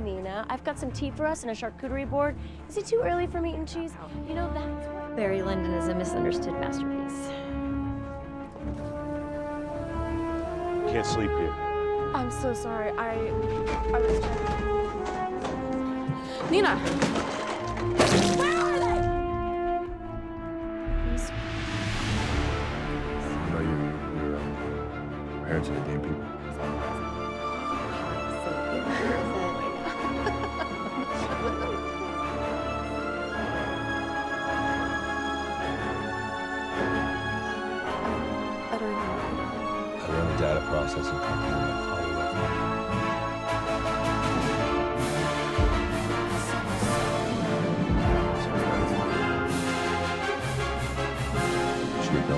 Nina. I've got some tea for us and a charcuterie board. Is it too early for meat and cheese? You know, that's what... Barry Lyndon is a misunderstood masterpiece. Can't sleep here. I'm so sorry. I was trying. Nina! Where are they? Please. You know your parents are the damn people. I don't know. I run a data processing company and my father left me. Should we go?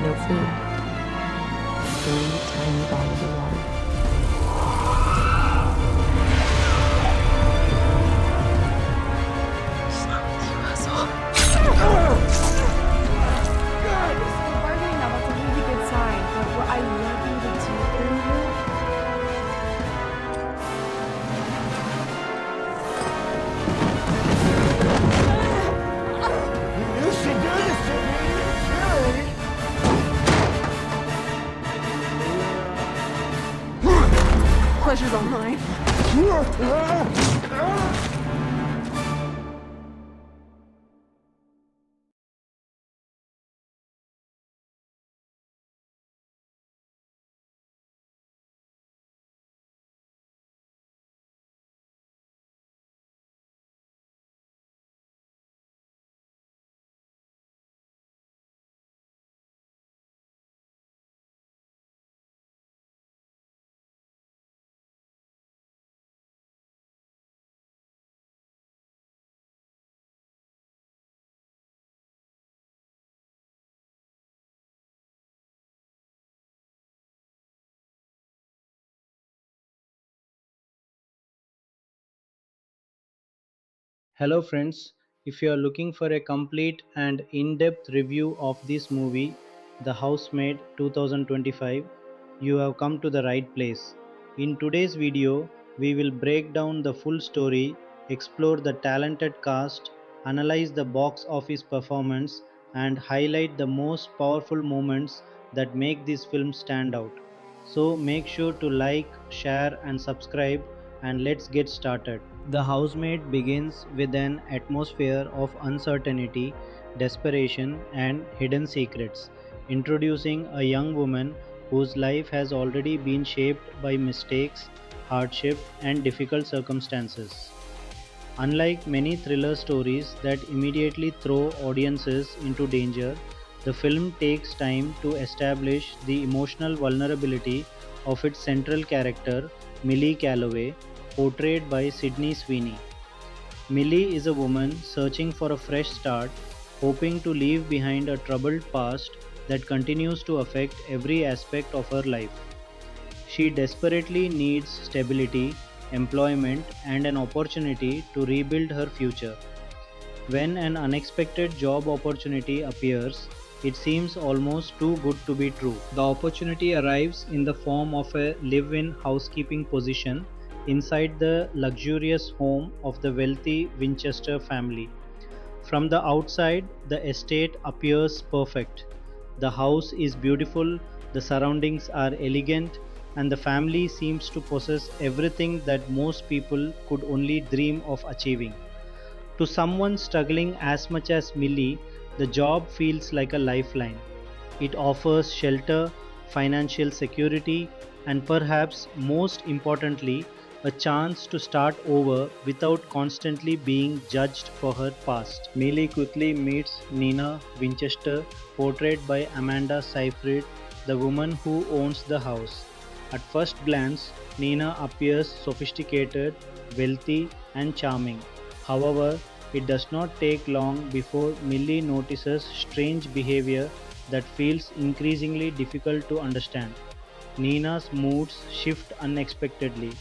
No food. 3 tiny bottles of water. We're bargaining now. That's a really good sign. But what I love you to do. You should do this to me! Pleasure's all mine. Hello friends, if you are looking for a complete and in-depth review of this movie, The Housemaid 2025, you have come to the right place. In today's video, we will break down the full story, explore the talented cast, analyze the box office performance, and highlight the most powerful moments that make this film stand out. So make sure to like, share and subscribe, and let's get started. The Housemaid begins with an atmosphere of uncertainty, desperation, and hidden secrets, introducing a young woman whose life has already been shaped by mistakes, hardship, and difficult circumstances. Unlike many thriller stories that immediately throw audiences into danger, the film takes time to establish the emotional vulnerability of its central character, Millie Calloway, portrayed by Sydney Sweeney. Millie is a woman searching for a fresh start, hoping to leave behind a troubled past that continues to affect every aspect of her life. She desperately needs stability, employment, and an opportunity to rebuild her future. When an unexpected job opportunity appears, it seems almost too good to be true. The opportunity arrives in the form of a live-in housekeeping position inside the luxurious home of the wealthy Winchester family. From the outside, the estate appears perfect. The house is beautiful, the surroundings are elegant, and the family seems to possess everything that most people could only dream of achieving. To someone struggling as much as Millie, the job feels like a lifeline. It offers shelter, financial security, and perhaps most importantly, a chance to start over without constantly being judged for her past. Millie quickly meets Nina Winchester, portrayed by Amanda Seyfried, the woman who owns the house. At first glance, Nina appears sophisticated, wealthy, and charming. However, it does not take long before Millie notices strange behavior that feels increasingly difficult to understand. Nina's moods shift unexpectedly.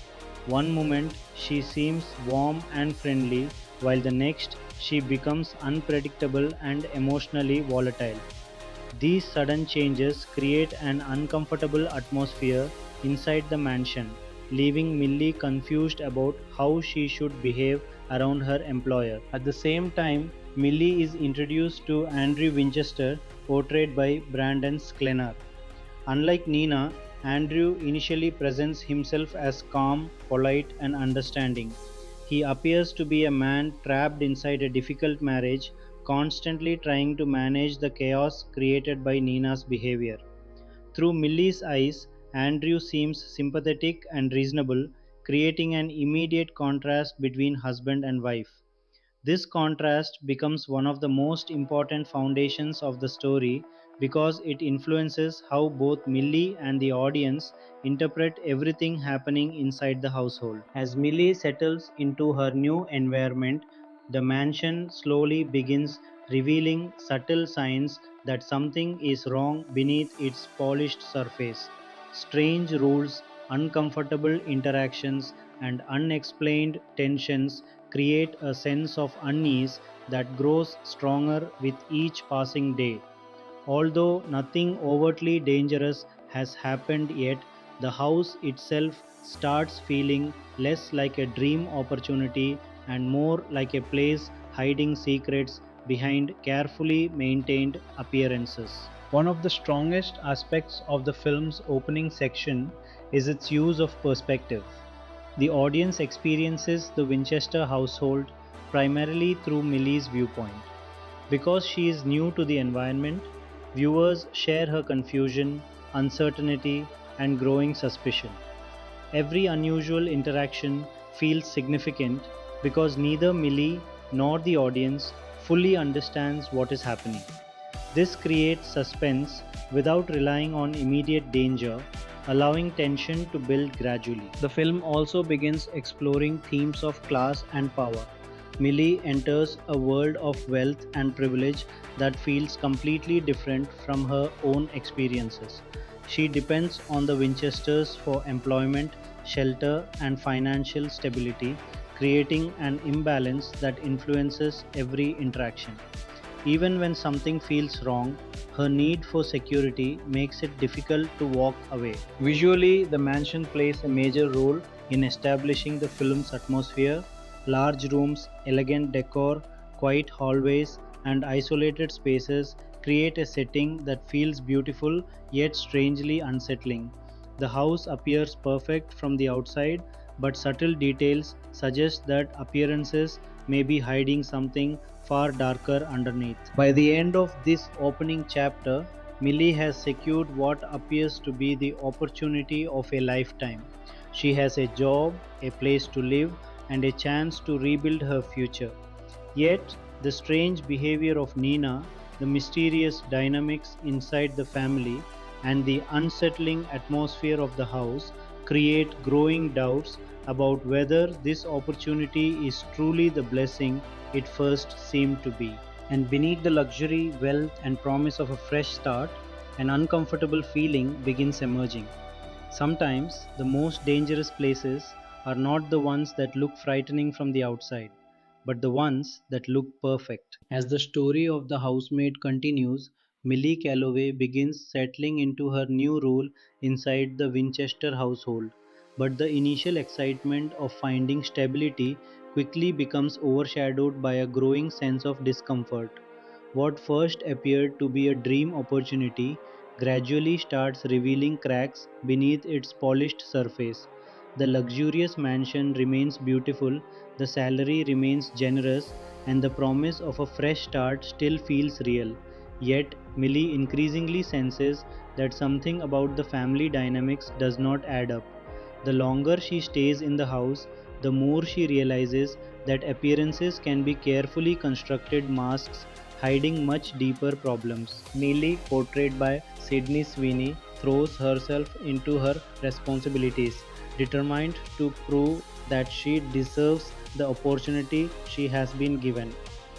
One moment she seems warm and friendly, while the next she becomes unpredictable and emotionally volatile. These sudden changes create an uncomfortable atmosphere inside the mansion, leaving Millie confused about how she should behave around her employer. At the same time, Millie is introduced to Andrew Winchester, portrayed by Brandon Sklenar. Unlike Nina, Andrew initially presents himself as calm, polite, and understanding. He appears to be a man trapped inside a difficult marriage, constantly trying to manage the chaos created by Nina's behavior. Through Millie's eyes, Andrew seems sympathetic and reasonable, creating an immediate contrast between husband and wife. This contrast becomes one of the most important foundations of the story because it influences how both Millie and the audience interpret everything happening inside the household. As Millie settles into her new environment, the mansion slowly begins revealing subtle signs that something is wrong beneath its polished surface. Strange rules, uncomfortable interactions, and unexplained tensions create a sense of unease that grows stronger with each passing day. Although nothing overtly dangerous has happened yet, the house itself starts feeling less like a dream opportunity and more like a place hiding secrets behind carefully maintained appearances. One of the strongest aspects of the film's opening section is its use of perspective. The audience experiences the Winchester household primarily through Millie's viewpoint. Because she is new to the environment, viewers share her confusion, uncertainty, and growing suspicion. Every unusual interaction feels significant because neither Millie nor the audience fully understands what is happening. This creates suspense without relying on immediate danger, allowing tension to build gradually. The film also begins exploring themes of class and power. Millie enters a world of wealth and privilege that feels completely different from her own experiences. She depends on the Winchesters for employment, shelter, and financial stability, creating an imbalance that influences every interaction. Even when something feels wrong, her need for security makes it difficult to walk away. Visually, the mansion plays a major role in establishing the film's atmosphere. Large rooms, elegant decor, quiet hallways, and isolated spaces create a setting that feels beautiful yet strangely unsettling. The house appears perfect from the outside, but subtle details suggest that appearances may be hiding something far darker underneath. By the end of this opening chapter, Millie has secured what appears to be the opportunity of a lifetime. She has a job, a place to live, and a chance to rebuild her future. Yet, the strange behavior of Nina, the mysterious dynamics inside the family, and the unsettling atmosphere of the house create growing doubts about whether this opportunity is truly the blessing it first seemed to be. And beneath the luxury, wealth, and promise of a fresh start, an uncomfortable feeling begins emerging. Sometimes the most dangerous places are not the ones that look frightening from the outside, but the ones that look perfect. As the story of the housemaid continues, Millie Calloway begins settling into her new role inside the Winchester household, but the initial excitement of finding stability quickly becomes overshadowed by a growing sense of discomfort. What first appeared to be a dream opportunity gradually starts revealing cracks beneath its polished surface. The luxurious mansion remains beautiful, the salary remains generous, and the promise of a fresh start still feels real. Yet, Millie increasingly senses that something about the family dynamics does not add up. The longer she stays in the house, the more she realizes that appearances can be carefully constructed masks hiding much deeper problems. Millie, portrayed by Sydney Sweeney, throws herself into her responsibilities, determined to prove that she deserves the opportunity she has been given.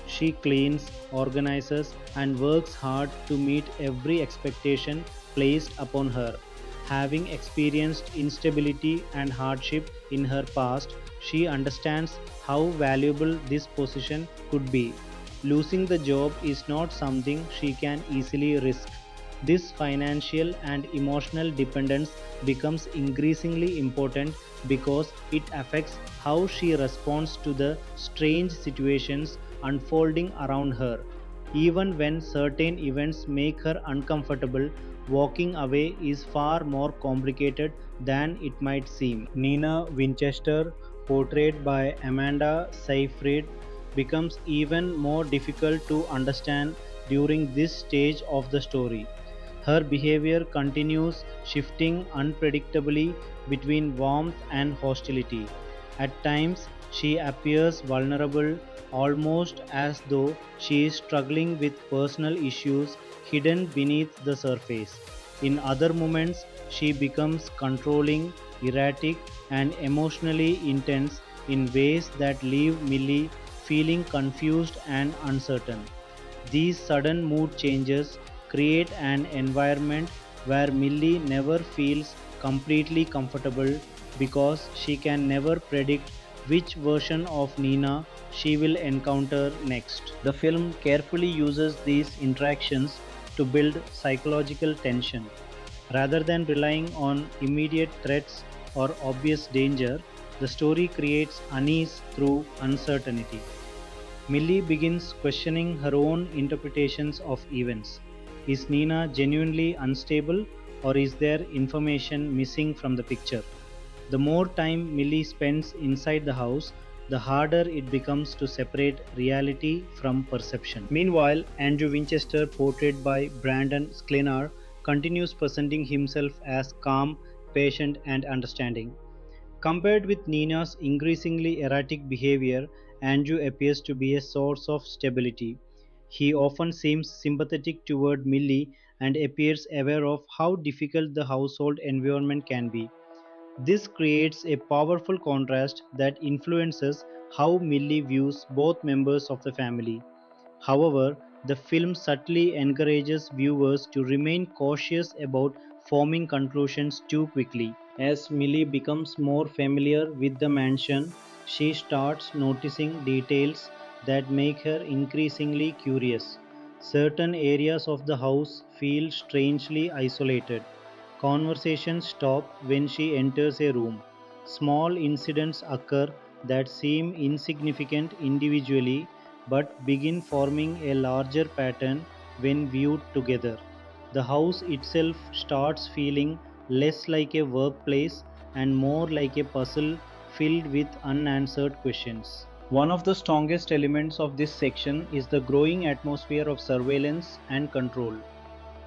She cleans, organizes, and works hard to meet every expectation placed upon her. Having experienced instability and hardship in her past, she understands how valuable this position could be. Losing the job is not something she can easily risk. This financial and emotional dependence becomes increasingly important because it affects how she responds to the strange situations unfolding around her. Even when certain events make her uncomfortable, walking away is far more complicated than it might seem. Nina Winchester, portrayed by Amanda Seyfried, becomes even more difficult to understand during this stage of the story. Her behavior continues shifting unpredictably between warmth and hostility. At times, she appears vulnerable, almost as though she is struggling with personal issues hidden beneath the surface. In other moments, she becomes controlling, erratic, and emotionally intense in ways that leave Millie feeling confused and uncertain. These sudden mood changes create an environment where Millie never feels completely comfortable because she can never predict which version of Nina she will encounter next. The film carefully uses these interactions to build psychological tension. Rather than relying on immediate threats or obvious danger, the story creates unease through uncertainty. Millie begins questioning her own interpretations of events. Is Nina genuinely unstable, or is there information missing from the picture? The more time Millie spends inside the house, the harder it becomes to separate reality from perception. Meanwhile, Andrew Winchester, portrayed by Brandon Sklenar, continues presenting himself as calm, patient, and understanding. Compared with Nina's increasingly erratic behavior, Andrew appears to be a source of stability. He often seems sympathetic toward Millie and appears aware of how difficult the household environment can be. This creates a powerful contrast that influences how Millie views both members of the family. However, the film subtly encourages viewers to remain cautious about forming conclusions too quickly. As Millie becomes more familiar with the mansion, she starts noticing details that make her increasingly curious. Certain areas of the house feel strangely isolated. Conversations stop when she enters a room. Small incidents occur that seem insignificant individually but begin forming a larger pattern when viewed together. The house itself starts feeling less like a workplace and more like a puzzle filled with unanswered questions. One of the strongest elements of this section is the growing atmosphere of surveillance and control.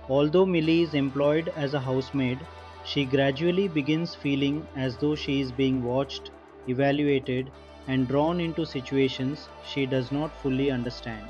Although Millie is employed as a housemaid, she gradually begins feeling as though she is being watched, evaluated, and drawn into situations she does not fully understand.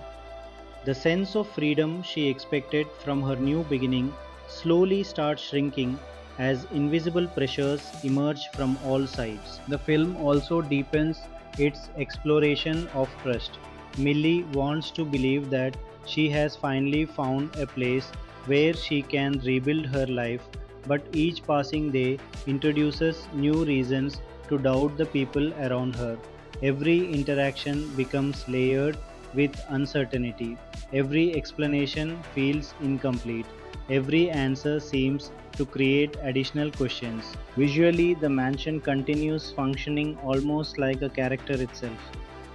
The sense of freedom she expected from her new beginning slowly starts shrinking as invisible pressures emerge from all sides. The film also deepens its exploration of trust. Millie wants to believe that she has finally found a place where she can rebuild her life, but each passing day introduces new reasons to doubt the people around her. Every interaction becomes layered with uncertainty. Every explanation feels incomplete. Every answer seems to create additional questions. Visually, the mansion continues functioning almost like a character itself.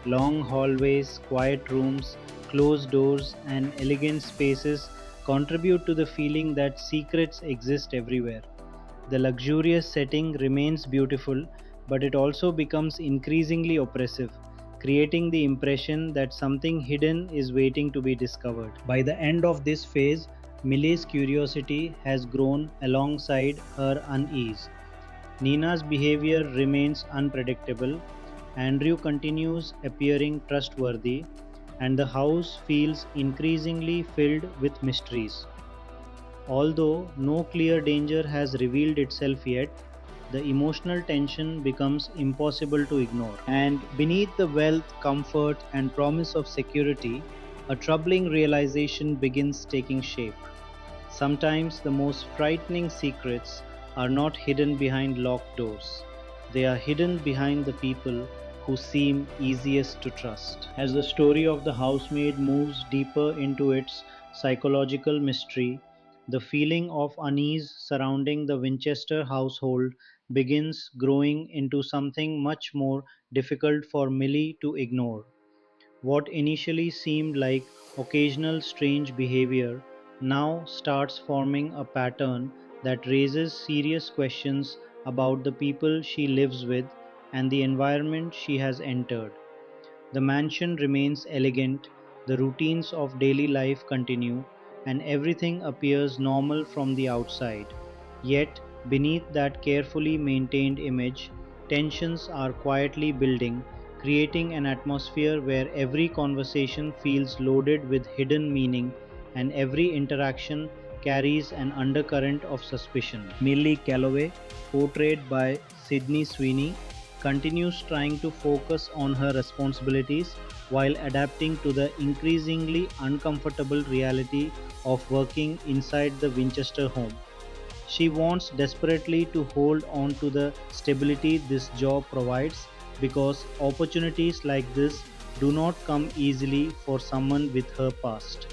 Long hallways, quiet rooms, closed doors, and elegant spaces contribute to the feeling that secrets exist everywhere. The luxurious setting remains beautiful, but it also becomes increasingly oppressive, creating the impression that something hidden is waiting to be discovered. By the end of this phase, Millie's curiosity has grown alongside her unease. Nina's behavior remains unpredictable, Andrew continues appearing trustworthy, and the house feels increasingly filled with mysteries. Although no clear danger has revealed itself yet, the emotional tension becomes impossible to ignore. And beneath the wealth, comfort, and promise of security, a troubling realization begins taking shape. Sometimes the most frightening secrets are not hidden behind locked doors. They are hidden behind the people who seem easiest to trust. As the story of the housemaid moves deeper into its psychological mystery, the feeling of unease surrounding the Winchester household begins growing into something much more difficult for Millie to ignore. What initially seemed like occasional strange behavior now starts forming a pattern that raises serious questions about the people she lives with and the environment she has entered. The mansion remains elegant, the routines of daily life continue, and everything appears normal from the outside. Yet, beneath that carefully maintained image, tensions are quietly building, creating an atmosphere where every conversation feels loaded with hidden meaning and every interaction carries an undercurrent of suspicion. Millie Calloway, portrayed by Sydney Sweeney, continues trying to focus on her responsibilities while adapting to the increasingly uncomfortable reality of working inside the Winchester home. She wants desperately to hold on to the stability this job provides because opportunities like this do not come easily for someone with her past.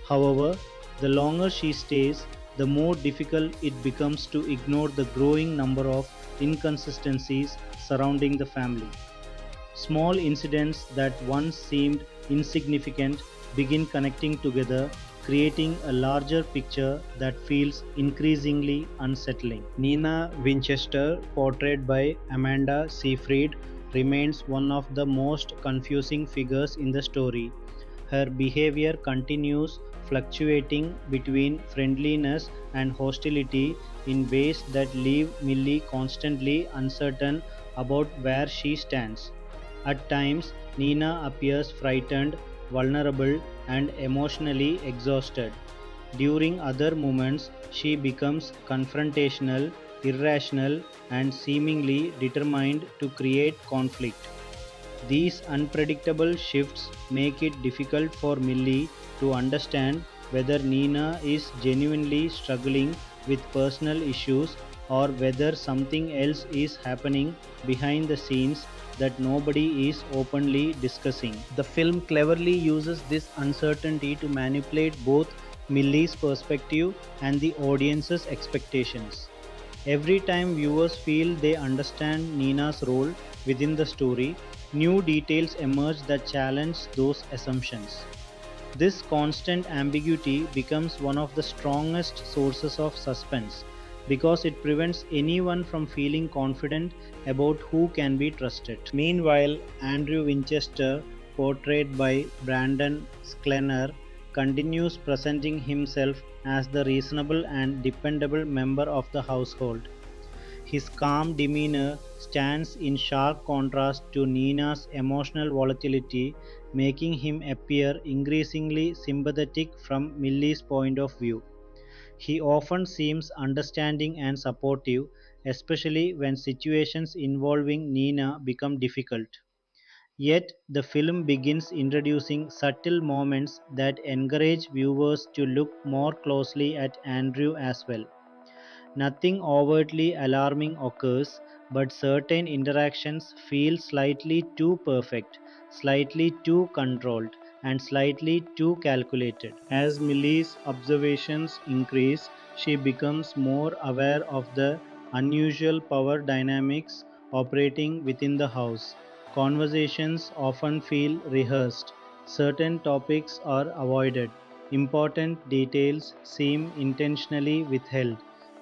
However, the longer she stays, the more difficult it becomes to ignore the growing number of inconsistencies surrounding the family. Small incidents that once seemed insignificant begin connecting together, creating a larger picture that feels increasingly unsettling. Nina Winchester, portrayed by Amanda Seyfried, remains one of the most confusing figures in the story. Her behavior continues fluctuating between friendliness and hostility in ways that leave Millie constantly uncertain about where she stands. At times, Nina appears frightened, vulnerable, and emotionally exhausted. During other moments, she becomes confrontational, irrational, and seemingly determined to create conflict. These unpredictable shifts make it difficult for Millie to understand whether Nina is genuinely struggling with personal issues or whether something else is happening behind the scenes that nobody is openly discussing. The film cleverly uses this uncertainty to manipulate both Millie's perspective and the audience's expectations. Every time viewers feel they understand Nina's role within the story, new details emerge that challenge those assumptions. This constant ambiguity becomes one of the strongest sources of suspense because it prevents anyone from feeling confident about who can be trusted. Meanwhile, Andrew Winchester, portrayed by Brandon Sklenar, continues presenting himself as the reasonable and dependable member of the household. His calm demeanor stands in sharp contrast to Nina's emotional volatility, making him appear increasingly sympathetic from Millie's point of view. He often seems understanding and supportive, especially when situations involving Nina become difficult. Yet, the film begins introducing subtle moments that encourage viewers to look more closely at Andrew as well. Nothing overtly alarming occurs, but certain interactions feel slightly too perfect, slightly too controlled, and slightly too calculated. As Millie's observations increase, she becomes more aware of the unusual power dynamics operating within the house. Conversations often feel rehearsed, certain topics are avoided, important details seem intentionally withheld.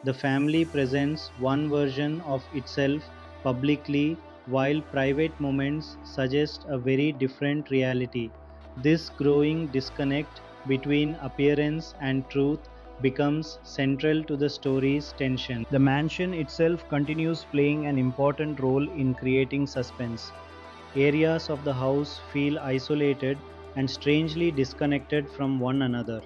The family presents one version of itself publicly while private moments suggest a very different reality. This growing disconnect between appearance and truth becomes central to the story's tension. The mansion itself continues playing an important role in creating suspense. Areas of the house feel isolated and strangely disconnected from one another.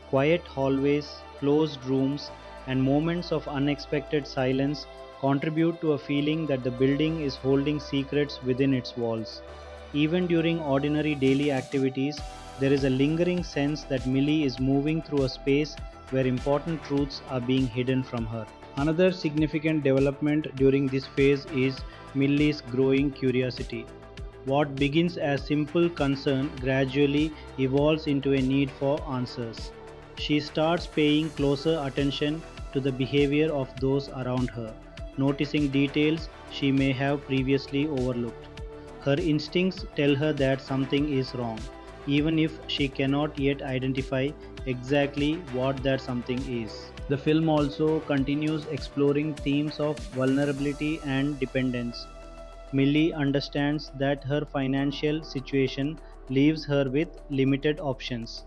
Quiet hallways, closed rooms, and moments of unexpected silence contribute to a feeling that the building is holding secrets within its walls. Even during ordinary daily activities, there is a lingering sense that Millie is moving through a space where important truths are being hidden from her. Another significant development during this phase is Millie's growing curiosity. What begins as simple concern gradually evolves into a need for answers. She starts paying closer attention to the behavior of those around her, noticing details she may have previously overlooked. Her instincts tell her that something is wrong, even if she cannot yet identify exactly what that something is. The film also continues exploring themes of vulnerability and dependence. Millie understands that her financial situation leaves her with limited options.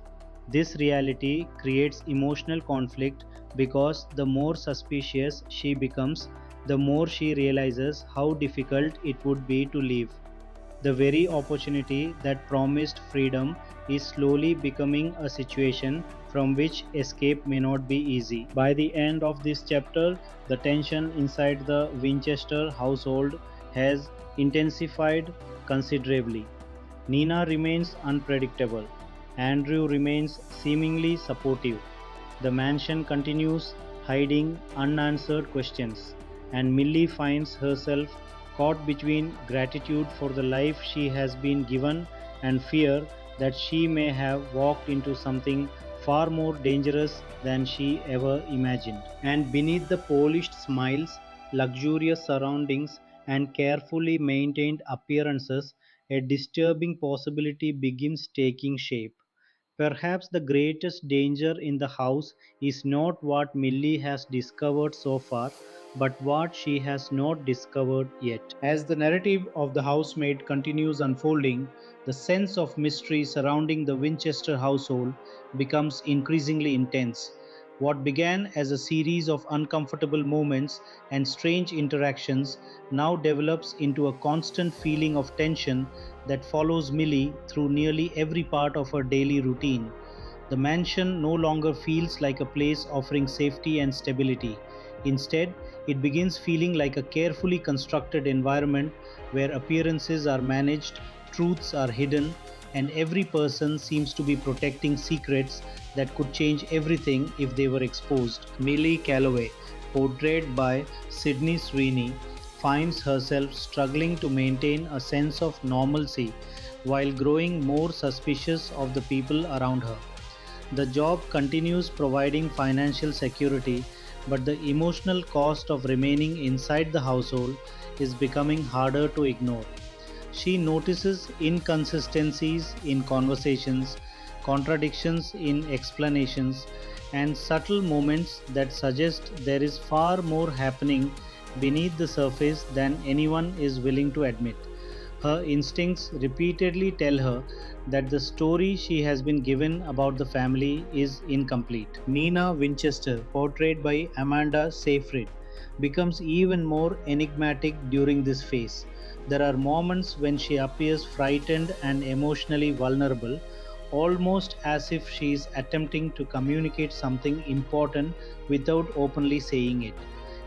This reality creates emotional conflict because the more suspicious she becomes, the more she realizes how difficult it would be to live. The very opportunity that promised freedom is slowly becoming a situation from which escape may not be easy. By the end of this chapter, the tension inside the Winchester household has intensified considerably. Nina remains unpredictable. Andrew remains seemingly supportive. The mansion continues hiding unanswered questions, and Millie finds herself caught between gratitude for the life she has been given and fear that she may have walked into something far more dangerous than she ever imagined. And beneath the polished smiles, luxurious surroundings, and carefully maintained appearances, a disturbing possibility begins taking shape. Perhaps the greatest danger in the house is not what Millie has discovered so far, but what she has not discovered yet. As the narrative of the housemaid continues unfolding, the sense of mystery surrounding the Winchester household becomes increasingly intense. What began as a series of uncomfortable moments and strange interactions now develops into a constant feeling of tension that follows Millie through nearly every part of her daily routine. The mansion no longer feels like a place offering safety and stability. Instead, it begins feeling like a carefully constructed environment where appearances are managed, truths are hidden, and every person seems to be protecting secrets that could change everything if they were exposed. Millie Calloway, portrayed by Sydney Sweeney, finds herself struggling to maintain a sense of normalcy while growing more suspicious of the people around her. The job continues providing financial security, but the emotional cost of remaining inside the household is becoming harder to ignore. She notices inconsistencies in conversations, contradictions in explanations, and subtle moments that suggest there is far more happening beneath the surface than anyone is willing to admit. Her instincts repeatedly tell her that the story she has been given about the family is incomplete. Nina Winchester, portrayed by Amanda Seyfried, becomes even more enigmatic during this phase. There are moments when she appears frightened and emotionally vulnerable, almost as if she is attempting to communicate something important without openly saying it.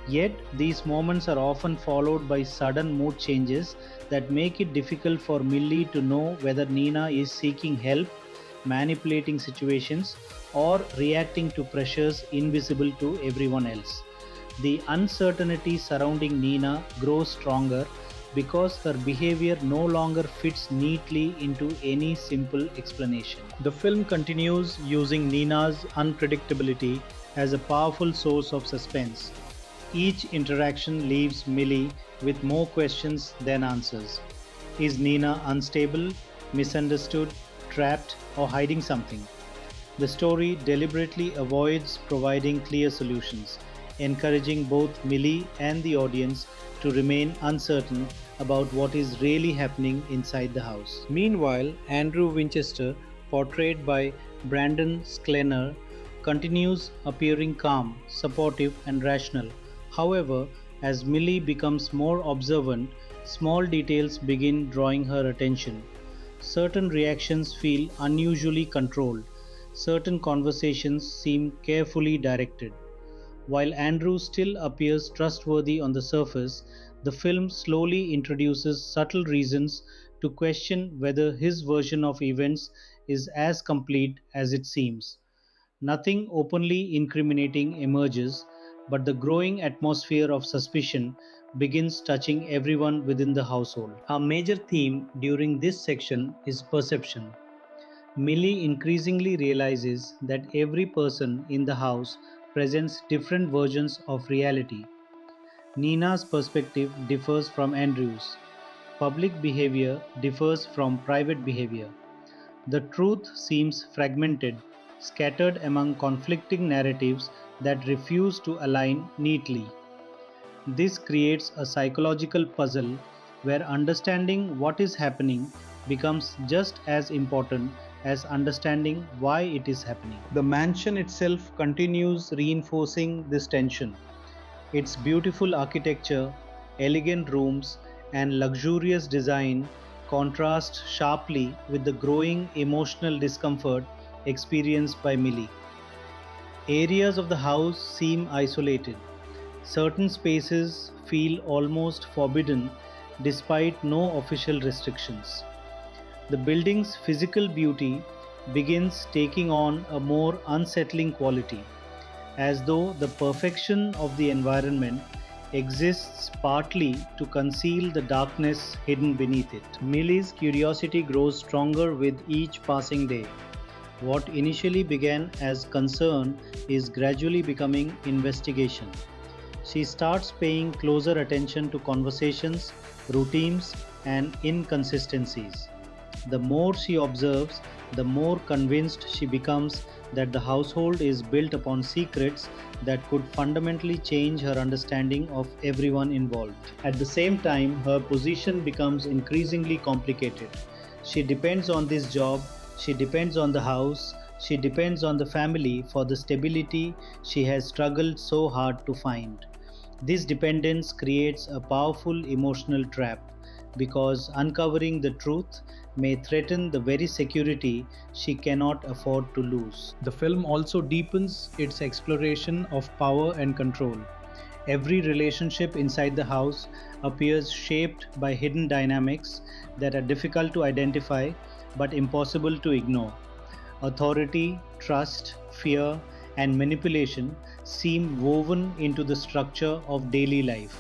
Yet, these moments are often followed by sudden mood changes that make it difficult for Millie to know whether Nina is seeking help, manipulating situations, or reacting to pressures invisible to everyone else. The uncertainty surrounding Nina grows stronger because her behavior no longer fits neatly into any simple explanation. The film continues using Nina's unpredictability as a powerful source of suspense. Each interaction leaves Millie with more questions than answers. Is Nina unstable, misunderstood, trapped, or hiding something? The story deliberately avoids providing clear solutions, encouraging both Millie and the audience to remain uncertain about what is really happening inside the house. Meanwhile, Andrew Winchester, portrayed by Brandon Sklenar, continues appearing calm, supportive, and rational. However, as Millie becomes more observant, small details begin drawing her attention. Certain reactions feel unusually controlled, certain conversations seem carefully directed. While Andrew still appears trustworthy on the surface, the film slowly introduces subtle reasons to question whether his version of events is as complete as it seems. Nothing openly incriminating emerges, but the growing atmosphere of suspicion begins touching everyone within the household. A major theme during this section is perception. Millie increasingly realizes that every person in the house presents different versions of reality. Nina's perspective differs from Andrew's. Public behavior differs from private behavior. The truth seems fragmented, scattered among conflicting narratives that refuse to align neatly. This creates a psychological puzzle where understanding what is happening becomes just as important as understanding why it is happening. The mansion itself continues reinforcing this tension. Its beautiful architecture, elegant rooms, and luxurious design contrast sharply with the growing emotional discomfort experienced by Millie. Areas of the house seem isolated. Certain spaces feel almost forbidden despite no official restrictions. The building's physical beauty begins taking on a more unsettling quality, as though the perfection of the environment exists partly to conceal the darkness hidden beneath it. Millie's curiosity grows stronger with each passing day. What initially began as concern is gradually becoming investigation. She starts paying closer attention to conversations, routines, and inconsistencies. The more she observes, the more convinced she becomes that the household is built upon secrets that could fundamentally change her understanding of everyone involved. At the same time, her position becomes increasingly complicated. She depends on this job, she depends on the house, she depends on the family for the stability she has struggled so hard to find. This dependence creates a powerful emotional trap because uncovering the truth may threaten the very security she cannot afford to lose. The film also deepens its exploration of power and control. Every relationship inside the house appears shaped by hidden dynamics that are difficult to identify but impossible to ignore. Authority, trust, fear, and manipulation seem woven into the structure of daily life,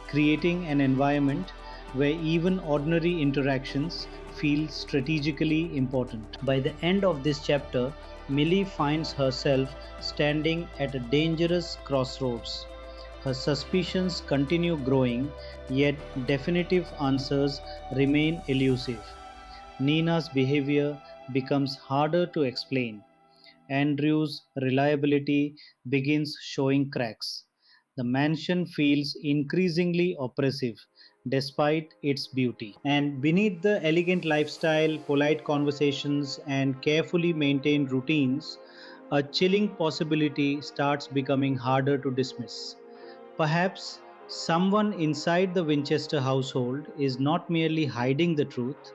creating an environment where even ordinary interactions feel strategically important. By the end of this chapter, Millie finds herself standing at a dangerous crossroads. Her suspicions continue growing, yet definitive answers remain elusive. Nina's behavior becomes harder to explain. Andrew's reliability begins showing cracks. The mansion feels increasingly oppressive despite its beauty. And beneath the elegant lifestyle, polite conversations, and carefully maintained routines, a chilling possibility starts becoming harder to dismiss. Perhaps someone inside the Winchester household is not merely hiding the truth,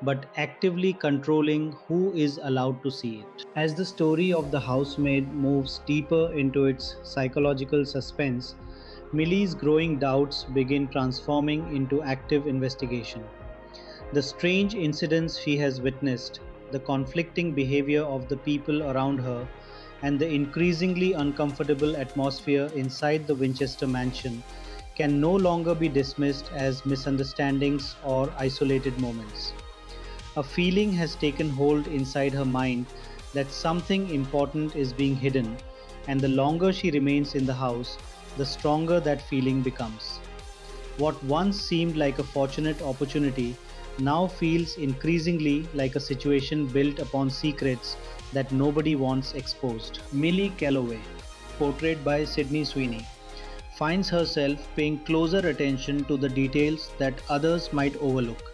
but actively controlling who is allowed to see it. As the story of the housemaid moves deeper into its psychological suspense, Millie's growing doubts begin transforming into active investigation. The strange incidents she has witnessed, the conflicting behavior of the people around her, and the increasingly uncomfortable atmosphere inside the Winchester mansion can no longer be dismissed as misunderstandings or isolated moments. A feeling has taken hold inside her mind that something important is being hidden, and the longer she remains in the house, the stronger that feeling becomes. What once seemed like a fortunate opportunity now feels increasingly like a situation built upon secrets that nobody wants exposed. Millie Calloway, portrayed by Sydney Sweeney, finds herself paying closer attention to the details that others might overlook.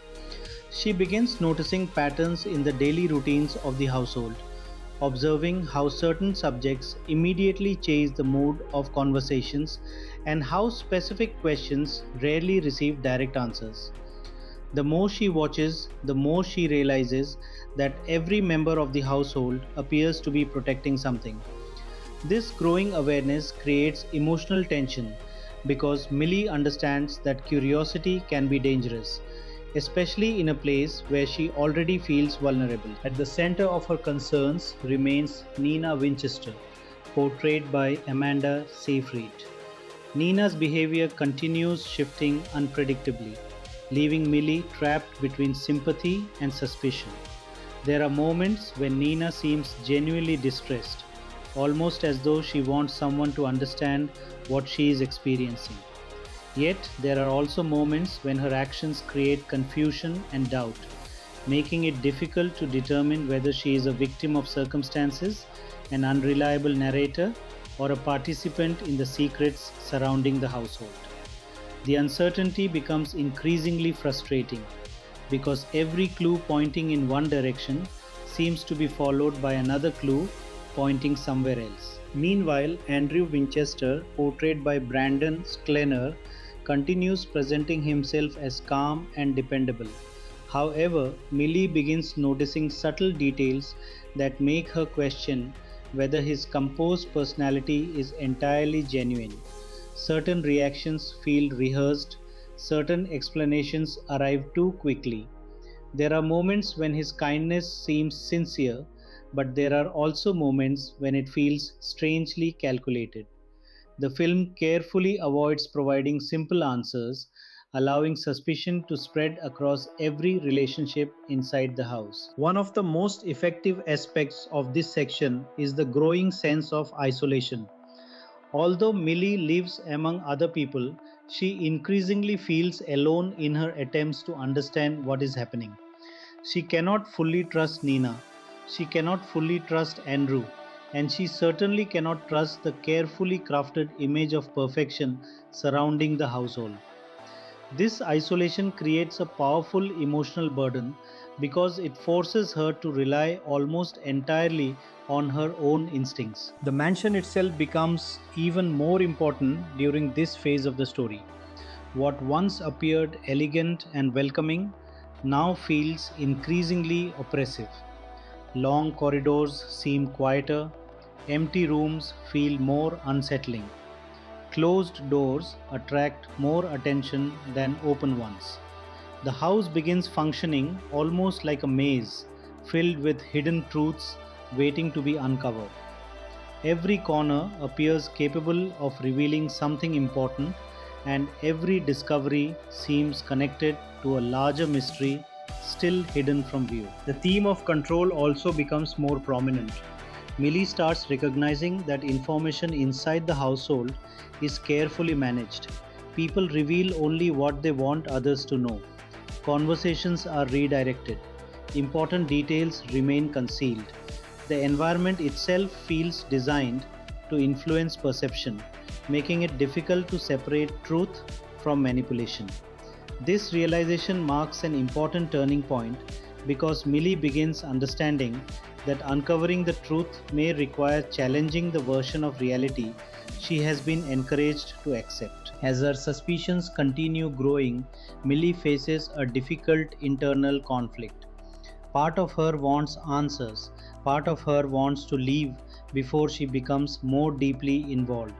She begins noticing patterns in the daily routines of the household, observing how certain subjects immediately change the mood of conversations and how specific questions rarely receive direct answers. The more she watches, the more she realizes that every member of the household appears to be protecting something. This growing awareness creates emotional tension because Millie understands that curiosity can be dangerous, especially in a place where she already feels vulnerable. At the center of her concerns remains Nina Winchester, portrayed by Amanda Seyfried. Nina's behavior continues shifting unpredictably, leaving Millie trapped between sympathy and suspicion. There are moments when Nina seems genuinely distressed, almost as though she wants someone to understand what she is experiencing. Yet, there are also moments when her actions create confusion and doubt, making it difficult to determine whether she is a victim of circumstances, an unreliable narrator, or a participant in the secrets surrounding the household. The uncertainty becomes increasingly frustrating because every clue pointing in one direction seems to be followed by another clue pointing somewhere else. Meanwhile, Andrew Winchester, portrayed by Brandon Sklenar, continues presenting himself as calm and dependable. However, Millie begins noticing subtle details that make her question whether his composed personality is entirely genuine. Certain reactions feel rehearsed, certain explanations arrive too quickly. There are moments when his kindness seems sincere, but there are also moments when it feels strangely calculated. The film carefully avoids providing simple answers, allowing suspicion to spread across every relationship inside the house. One of the most effective aspects of this section is the growing sense of isolation. Although Millie lives among other people, she increasingly feels alone in her attempts to understand what is happening. She cannot fully trust Nina, she cannot fully trust Andrew, and she certainly cannot trust the carefully crafted image of perfection surrounding the household. This isolation creates a powerful emotional burden because it forces her to rely almost entirely on her own instincts. The mansion itself becomes even more important during this phase of the story. What once appeared elegant and welcoming now feels increasingly oppressive. Long corridors seem quieter, empty rooms feel more unsettling. Closed doors attract more attention than open ones. The house begins functioning almost like a maze, filled with hidden truths waiting to be uncovered. Every corner appears capable of revealing something important, and every discovery seems connected to a larger mystery still hidden from view. The theme of control also becomes more prominent. Millie starts recognizing that information inside the household is carefully managed. People reveal only what they want others to know. Conversations are redirected. Important details remain concealed. The environment itself feels designed to influence perception, making it difficult to separate truth from manipulation. This realization marks an important turning point because Millie begins understanding that uncovering the truth may require challenging the version of reality she has been encouraged to accept. As her suspicions continue growing, Millie faces a difficult internal conflict. Part of her wants answers, part of her wants to leave before she becomes more deeply involved.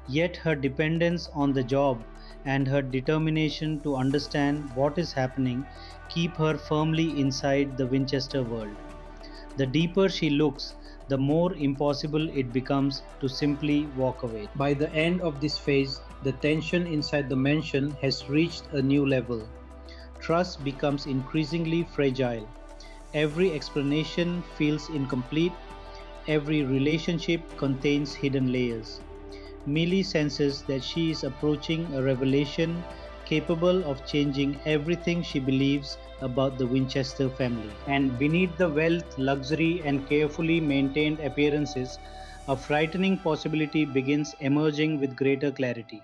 Yet her dependence on the job and her determination to understand what is happening keep her firmly inside the Winchester world. The deeper she looks, the more impossible it becomes to simply walk away. By the end of this phase, the tension inside the mansion has reached a new level. Trust becomes increasingly fragile. Every explanation feels incomplete. Every relationship contains hidden layers. Millie senses that she is approaching a revelation capable of changing everything she believes about the Winchester family. And beneath the wealth, luxury, and carefully maintained appearances, a frightening possibility begins emerging with greater clarity.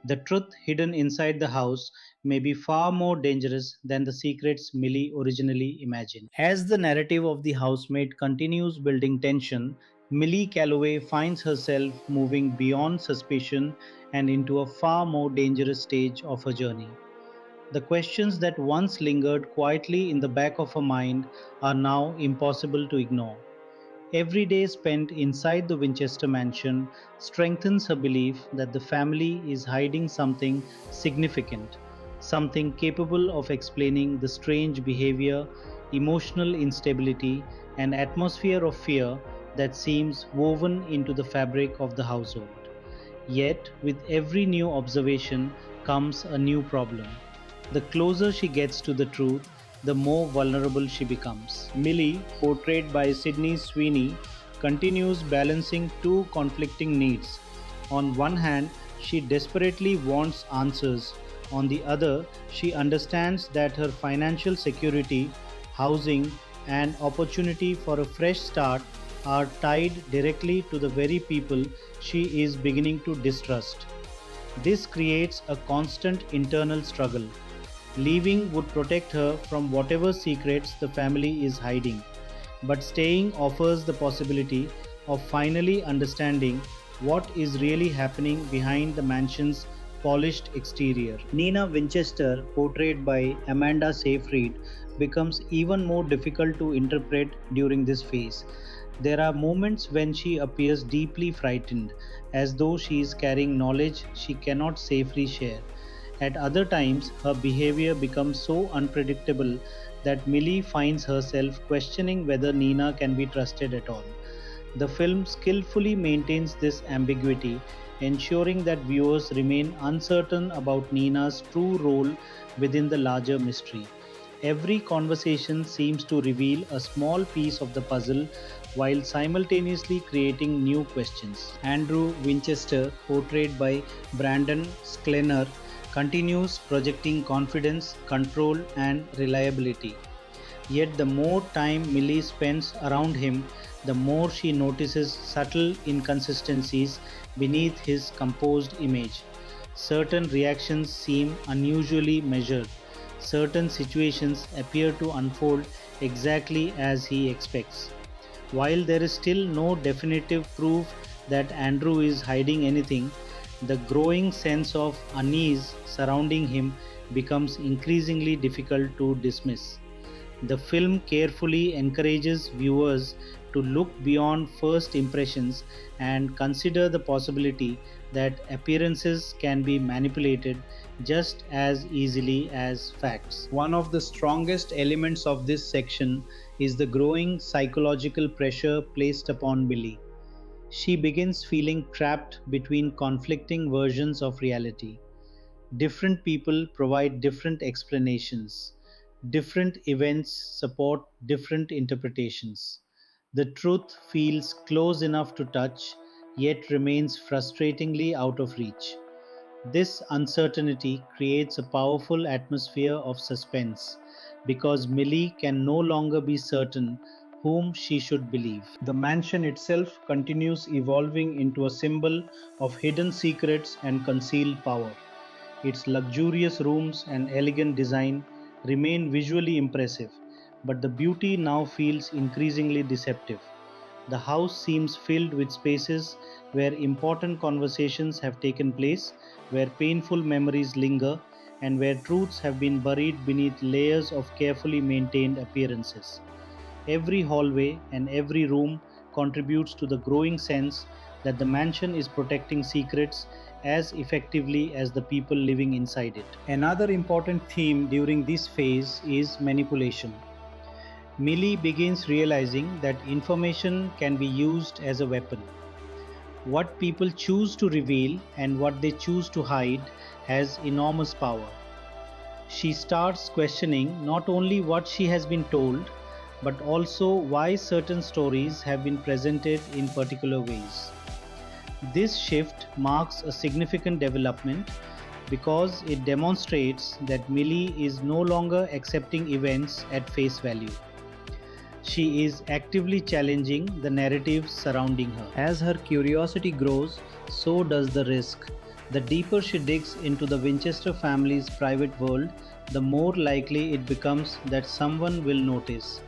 The truth hidden inside the house may be far more dangerous than the secrets Millie originally imagined. As the narrative of the housemaid continues building tension, Millie Calloway finds herself moving beyond suspicion and into a far more dangerous stage of her journey. The questions that once lingered quietly in the back of her mind are now impossible to ignore. Every day spent inside the Winchester mansion strengthens her belief that the family is hiding something significant, something capable of explaining the strange behavior, emotional instability, and atmosphere of fear that seems woven into the fabric of the household. Yet, with every new observation comes a new problem. The closer she gets to the truth, the more vulnerable she becomes. Millie, portrayed by Sydney Sweeney, continues balancing two conflicting needs. On one hand, she desperately wants answers. On the other, she understands that her financial security, housing, and opportunity for a fresh start are tied directly to the very people she is beginning to distrust. This creates a constant internal struggle. Leaving would protect her from whatever secrets the family is hiding, but staying offers the possibility of finally understanding what is really happening behind the mansion's polished exterior. Nina Winchester, portrayed by Amanda Seyfried, becomes even more difficult to interpret during this phase. There are moments when she appears deeply frightened, as though she is carrying knowledge she cannot safely share. At other times, her behavior becomes so unpredictable that Millie finds herself questioning whether Nina can be trusted at all. The film skillfully maintains this ambiguity, ensuring that viewers remain uncertain about Nina's true role within the larger mystery. Every conversation seems to reveal a small piece of the puzzle while simultaneously creating new questions. Andrew Winchester, portrayed by Brandon Sklenar, continues projecting confidence, control, and reliability. Yet, the more time Millie spends around him, the more she notices subtle inconsistencies beneath his composed image. Certain reactions seem unusually measured. Certain situations appear to unfold exactly as he expects. While there is still no definitive proof that Andrew is hiding anything, the growing sense of unease surrounding him becomes increasingly difficult to dismiss. The film carefully encourages viewers to look beyond first impressions and consider the possibility that appearances can be manipulated just as easily as facts. One of the strongest elements of this section is the growing psychological pressure placed upon Billy. She begins feeling trapped between conflicting versions of reality. Different people provide different explanations. Different events support different interpretations. The truth feels close enough to touch, yet remains frustratingly out of reach. This uncertainty creates a powerful atmosphere of suspense because Millie can no longer be certain whom she should believe. The mansion itself continues evolving into a symbol of hidden secrets and concealed power. Its luxurious rooms and elegant design remain visually impressive, but the beauty now feels increasingly deceptive. The house seems filled with spaces where important conversations have taken place, where painful memories linger, and where truths have been buried beneath layers of carefully maintained appearances. Every hallway and every room contributes to the growing sense that the mansion is protecting secrets as effectively as the people living inside it. Another important theme during this phase is manipulation. Millie begins realizing that information can be used as a weapon. What people choose to reveal and what they choose to hide has enormous power. She starts questioning not only what she has been told, but also why certain stories have been presented in particular ways. This shift marks a significant development because it demonstrates that Millie is no longer accepting events at face value. She is actively challenging the narratives surrounding her. As her curiosity grows, so does the risk. The deeper she digs into the Winchester family's private world, the more likely it becomes that someone will notice.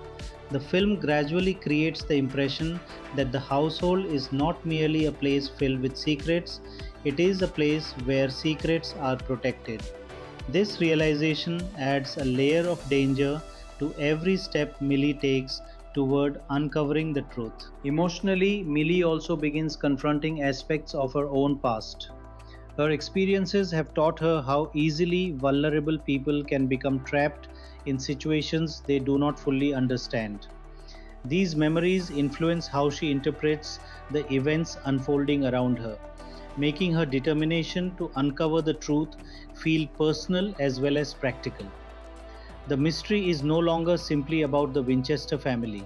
The film gradually creates the impression that the household is not merely a place filled with secrets, it is a place where secrets are protected. This realization adds a layer of danger to every step Millie takes toward uncovering the truth. Emotionally, Millie also begins confronting aspects of her own past. Her experiences have taught her how easily vulnerable people can become trapped in situations they do not fully understand. These memories influence how she interprets the events unfolding around her, making her determination to uncover the truth feel personal as well as practical. The mystery is no longer simply about the Winchester family.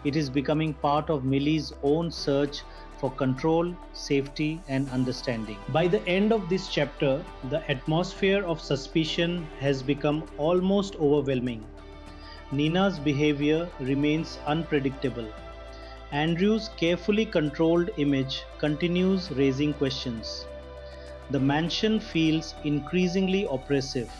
It is becoming part of Millie's own search for control, safety, and understanding. By the end of this chapter, the atmosphere of suspicion has become almost overwhelming. Nina's behavior remains unpredictable. Andrew's carefully controlled image continues raising questions. The mansion feels increasingly oppressive,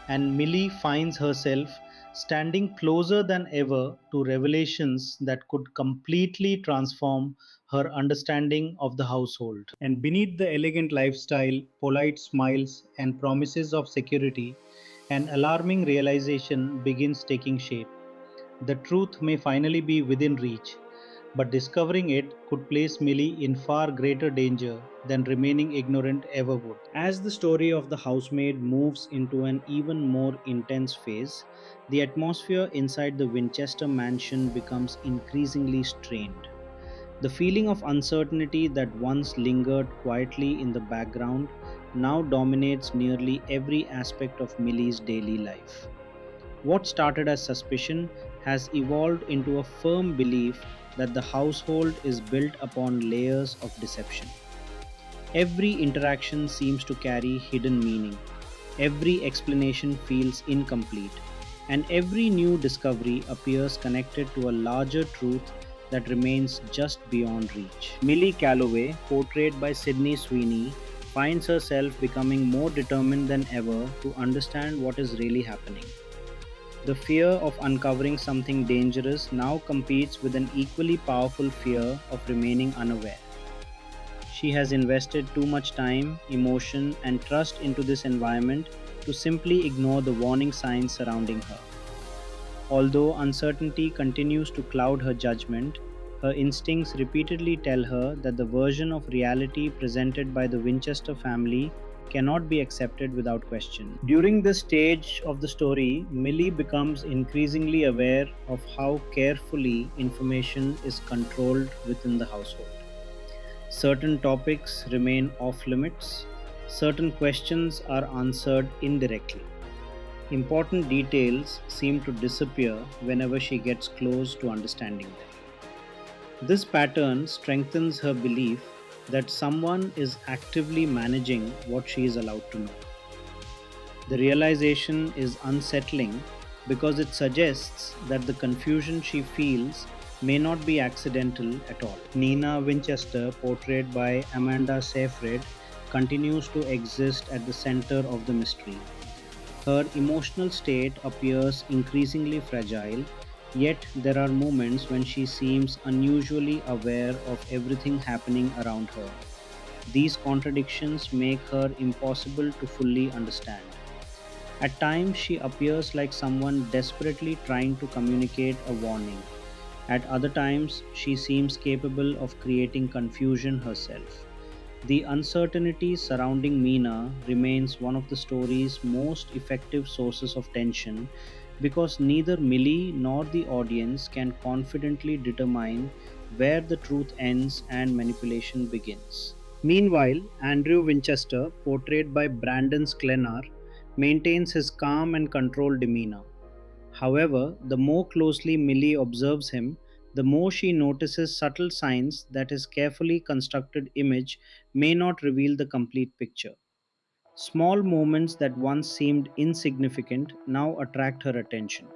and Millie finds herself standing closer than ever to revelations that could completely transform her understanding of the household. And beneath the elegant lifestyle, polite smiles, and promises of security, an alarming realization begins taking shape. The truth may finally be within reach, but discovering it could place Millie in far greater danger than remaining ignorant ever would. As the story of the housemaid moves into an even more intense phase, the atmosphere inside the Winchester mansion becomes increasingly strained. The feeling of uncertainty that once lingered quietly in the background now dominates nearly every aspect of Millie's daily life. What started as suspicion has evolved into a firm belief that the household is built upon layers of deception. Every interaction seems to carry hidden meaning, every explanation feels incomplete, and every new discovery appears connected to a larger truth that remains just beyond reach. Millie Calloway, portrayed by Sydney Sweeney, finds herself becoming more determined than ever to understand what is really happening. The fear of uncovering something dangerous now competes with an equally powerful fear of remaining unaware. She has invested too much time, emotion, and trust into this environment to simply ignore the warning signs surrounding her. Although uncertainty continues to cloud her judgment, her instincts repeatedly tell her that the version of reality presented by the Winchester family cannot be accepted without question. During this stage of the story, Millie becomes increasingly aware of how carefully information is controlled within the household. Certain topics remain off limits, certain questions are answered indirectly. Important details seem to disappear whenever she gets close to understanding them. This pattern strengthens her belief that someone is actively managing what she is allowed to know. The realization is unsettling because it suggests that the confusion she feels may not be accidental at all. Nina Winchester, portrayed by Amanda Seyfried, continues to exist at the center of the mystery. Her emotional state appears increasingly fragile, yet there are moments when she seems unusually aware of everything happening around her. These contradictions make her impossible to fully understand. At times, she appears like someone desperately trying to communicate a warning. At other times, she seems capable of creating confusion herself. The uncertainty surrounding Meena remains one of the story's most effective sources of tension because neither Millie nor the audience can confidently determine where the truth ends and manipulation begins. Meanwhile, Andrew Winchester, portrayed by Brandon Sklenar, maintains his calm and controlled demeanor. However, the more closely Millie observes him, the more she notices subtle signs that his carefully constructed image may not reveal the complete picture. Small moments that once seemed insignificant now attract her attention.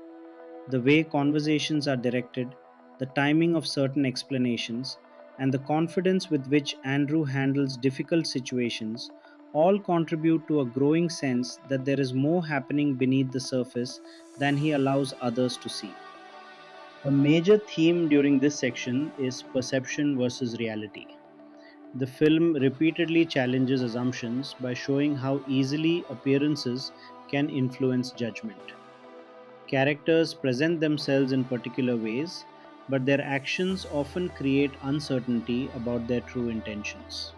The way conversations are directed, the timing of certain explanations, and the confidence with which Andrew handles difficult situations all contribute to a growing sense that there is more happening beneath the surface than he allows others to see. A major theme during this section is perception versus reality. The film repeatedly challenges assumptions by showing how easily appearances can influence judgment. Characters present themselves in particular ways, but their actions often create uncertainty about their true intentions.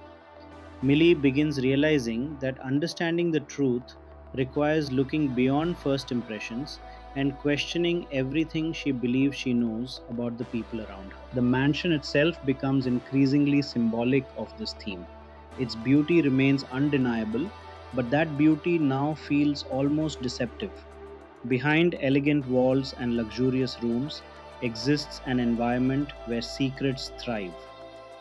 Millie begins realizing that understanding the truth requires looking beyond first impressions and questioning everything she believes she knows about the people around her. The mansion itself becomes increasingly symbolic of this theme. Its beauty remains undeniable, but that beauty now feels almost deceptive. Behind elegant walls and luxurious rooms exists an environment where secrets thrive.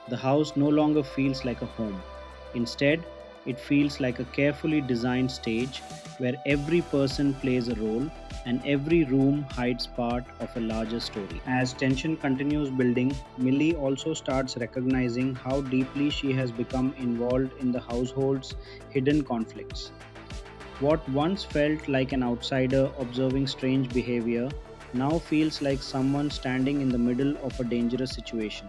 The house no longer feels like a home. Instead, it feels like a carefully designed stage where every person plays a role and every room hides part of a larger story. As tension continues building, Millie also starts recognizing how deeply she has become involved in the household's hidden conflicts. What once felt like an outsider observing strange behavior now feels like someone standing in the middle of a dangerous situation.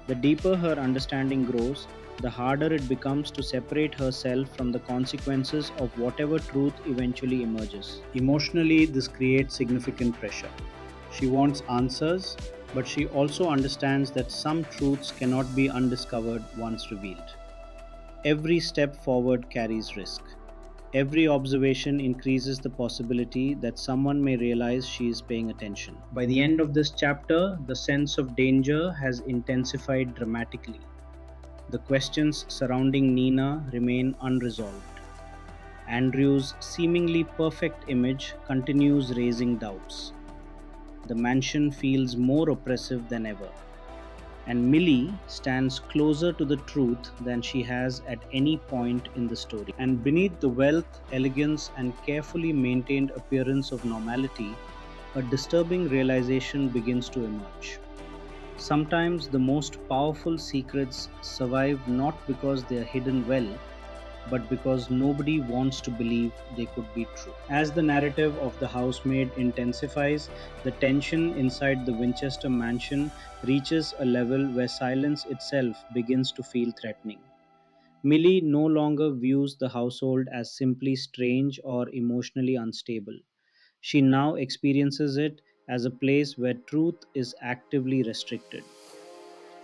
The deeper her understanding grows, the harder it becomes to separate herself from the consequences of whatever truth eventually emerges. Emotionally, this creates significant pressure. She wants answers, but she also understands that some truths cannot be undiscovered once revealed. Every step forward carries risk. Every observation increases the possibility that someone may realize she is paying attention. By the end of this chapter, the sense of danger has intensified dramatically. The questions surrounding Nina remain unresolved. Andrew's seemingly perfect image continues raising doubts. The mansion feels more oppressive than ever, and Millie stands closer to the truth than she has at any point in the story. And beneath the wealth, elegance, and carefully maintained appearance of normality, a disturbing realization begins to emerge. Sometimes the most powerful secrets survive not because they are hidden well, but because nobody wants to believe they could be true. As the narrative of the housemaid intensifies, the tension inside the Winchester mansion reaches a level where silence itself begins to feel threatening. Millie no longer views the household as simply strange or emotionally unstable. She now experiences it as a place where truth is actively restricted.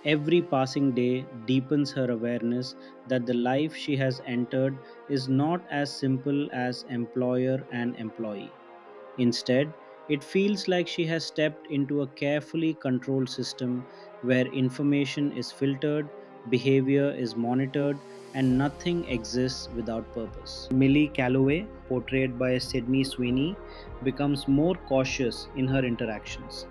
Every passing day deepens her awareness that the life she has entered is not as simple as employer and employee. Instead, it feels like she has stepped into a carefully controlled system where information is filtered, behavior is monitored, and nothing exists without purpose. Millie Calloway, portrayed by Sydney Sweeney, becomes more cautious in her interactions.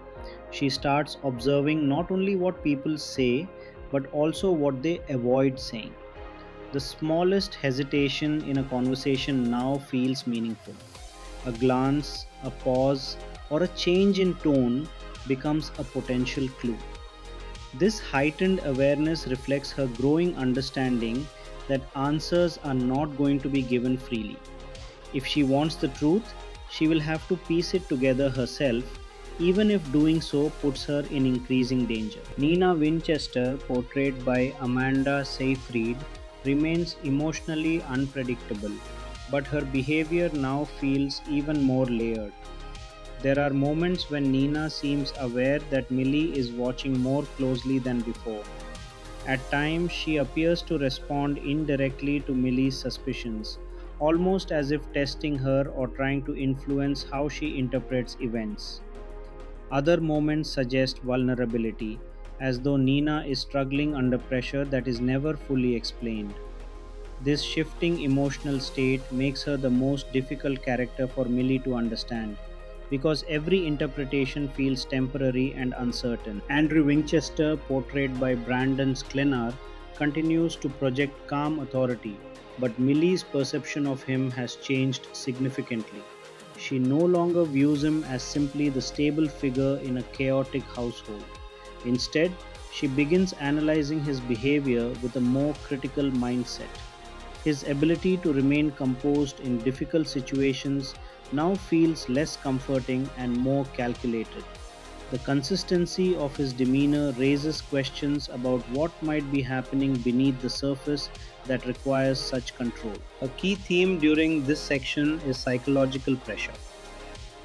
She starts observing not only what people say, but also what they avoid saying. The smallest hesitation in a conversation now feels meaningful. A glance, a pause, or a change in tone becomes a potential clue. This heightened awareness reflects her growing understanding that answers are not going to be given freely. If she wants the truth, she will have to piece it together herself, even if doing so puts her in increasing danger. Nina Winchester, portrayed by Amanda Seyfried, remains emotionally unpredictable, but her behavior now feels even more layered. There are moments when Nina seems aware that Millie is watching more closely than before. At times, she appears to respond indirectly to Millie's suspicions, almost as if testing her or trying to influence how she interprets events. Other moments suggest vulnerability, as though Nina is struggling under pressure that is never fully explained. This shifting emotional state makes her the most difficult character for Millie to understand, because every interpretation feels temporary and uncertain. Andrew Winchester, portrayed by Brandon Sklenar, continues to project calm authority, but Millie's perception of him has changed significantly. She no longer views him as simply the stable figure in a chaotic household. Instead, she begins analyzing his behavior with a more critical mindset. His ability to remain composed in difficult situations now feels less comforting and more calculated. The consistency of his demeanor raises questions about what might be happening beneath the surface that requires such control. A key theme during this section is psychological pressure.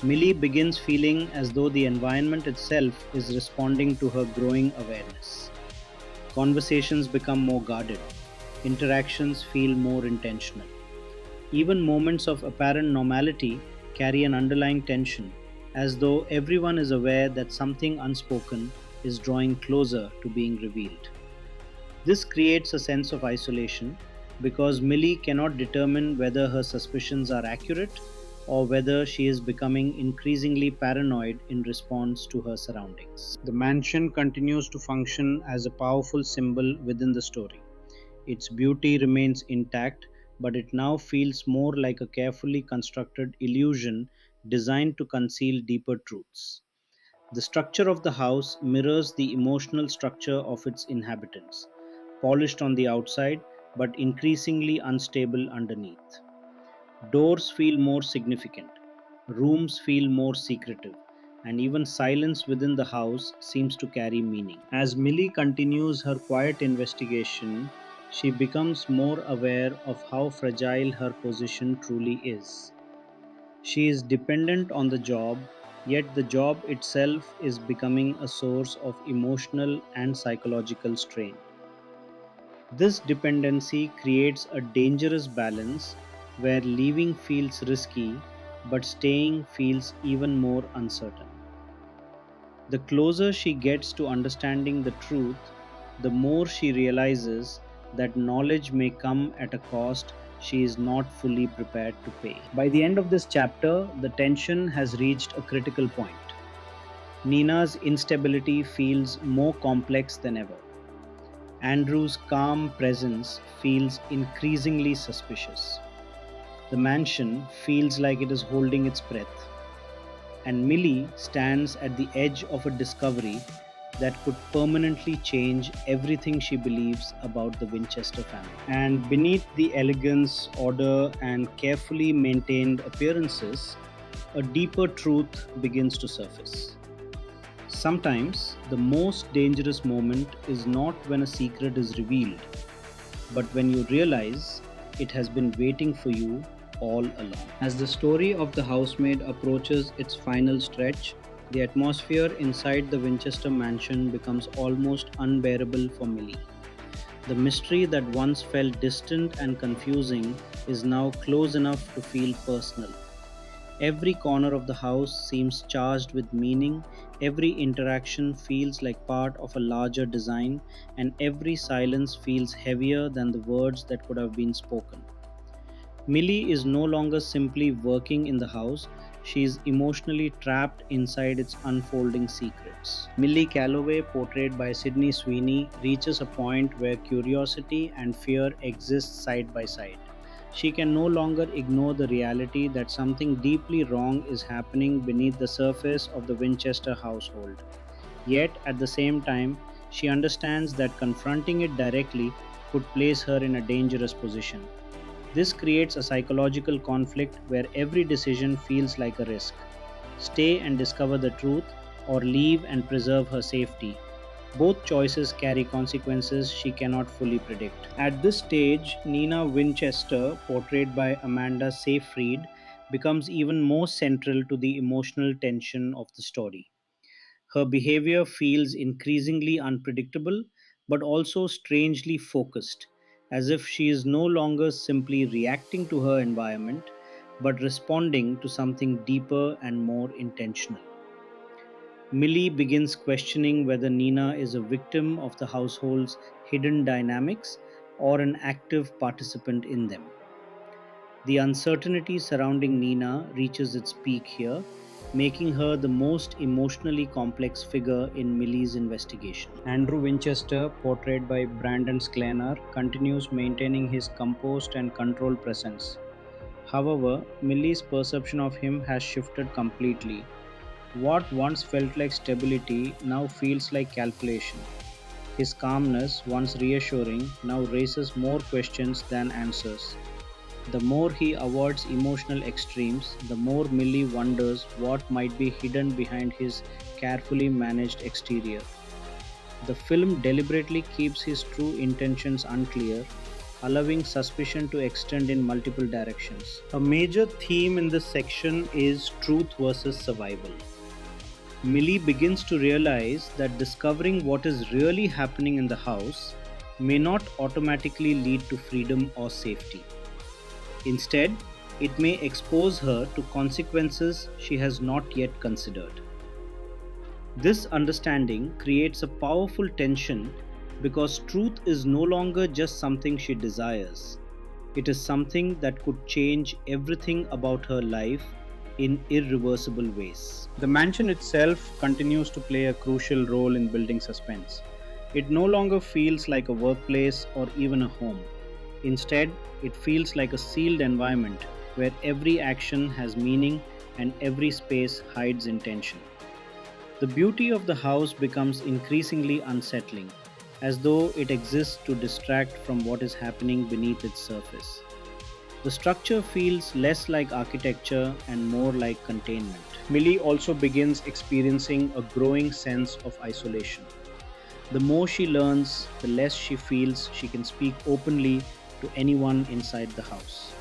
Millie begins feeling as though the environment itself is responding to her growing awareness. Conversations become more guarded, interactions feel more intentional. Even moments of apparent normality carry an underlying tension, as though everyone is aware that something unspoken is drawing closer to being revealed. This creates a sense of isolation because Millie cannot determine whether her suspicions are accurate or whether she is becoming increasingly paranoid in response to her surroundings. The mansion continues to function as a powerful symbol within the story. Its beauty remains intact, but it now feels more like a carefully constructed illusion designed to conceal deeper truths. The structure of the house mirrors the emotional structure of its inhabitants, polished on the outside but increasingly unstable underneath. Doors feel more significant, rooms feel more secretive, and even silence within the house seems to carry meaning. As Millie continues her quiet investigation, she becomes more aware of how fragile her position truly is. She is dependent on the job, yet the job itself is becoming a source of emotional and psychological strain. This dependency creates a dangerous balance where leaving feels risky but staying feels even more uncertain. The closer she gets to understanding the truth, the more she realizes that knowledge may come at a cost she is not fully prepared to pay. By the end of this chapter, the tension has reached a critical point. Nina's instability feels more complex than ever. Andrew's calm presence feels increasingly suspicious. The mansion feels like it is holding its breath, and Millie stands at the edge of a discovery that could permanently change everything she believes about the Winchester family. And beneath the elegance, order, and carefully maintained appearances, a deeper truth begins to surface. Sometimes the most dangerous moment is not when a secret is revealed, but when you realize it has been waiting for you all along. As the story of the housemaid approaches its final stretch, the atmosphere inside the Winchester mansion becomes almost unbearable for Millie. The mystery that once felt distant and confusing is now close enough to feel personal. Every corner of the house seems charged with meaning, every interaction feels like part of a larger design, and every silence feels heavier than the words that could have been spoken. Millie is no longer simply working in the house, she is emotionally trapped inside its unfolding secrets. Millie Calloway, portrayed by Sydney Sweeney, reaches a point where curiosity and fear exist side by side. She can no longer ignore the reality that something deeply wrong is happening beneath the surface of the Winchester household. Yet, at the same time, she understands that confronting it directly could place her in a dangerous position. This creates a psychological conflict where every decision feels like a risk. Stay and discover the truth, or leave and preserve her safety. Both choices carry consequences she cannot fully predict. At this stage, Nina Winchester, portrayed by Amanda Seyfried, becomes even more central to the emotional tension of the story. Her behavior feels increasingly unpredictable, but also strangely focused, as if she is no longer simply reacting to her environment, but responding to something deeper and more intentional. Millie begins questioning whether Nina is a victim of the household's hidden dynamics or an active participant in them. The uncertainty surrounding Nina reaches its peak here, making her the most emotionally complex figure in Millie's investigation. Andrew Winchester, portrayed by Brandon Sklenar, continues maintaining his composed and controlled presence. However, Millie's perception of him has shifted completely. What once felt like stability now feels like calculation. His calmness, once reassuring, now raises more questions than answers. The more he avoids emotional extremes, the more Millie wonders what might be hidden behind his carefully managed exterior. The film deliberately keeps his true intentions unclear, allowing suspicion to extend in multiple directions. A major theme in this section is truth versus survival. Millie begins to realize that discovering what is really happening in the house may not automatically lead to freedom or safety. Instead, it may expose her to consequences she has not yet considered. This understanding creates a powerful tension because truth is no longer just something she desires. It is something that could change everything about her life in irreversible ways. The mansion itself continues to play a crucial role in building suspense. It no longer feels like a workplace or even a home. Instead, it feels like a sealed environment where every action has meaning and every space hides intention. The beauty of the house becomes increasingly unsettling, as though it exists to distract from what is happening beneath its surface. The structure feels less like architecture and more like containment. Millie also begins experiencing a growing sense of isolation. The more she learns, the less she feels she can speak openly to anyone inside the house.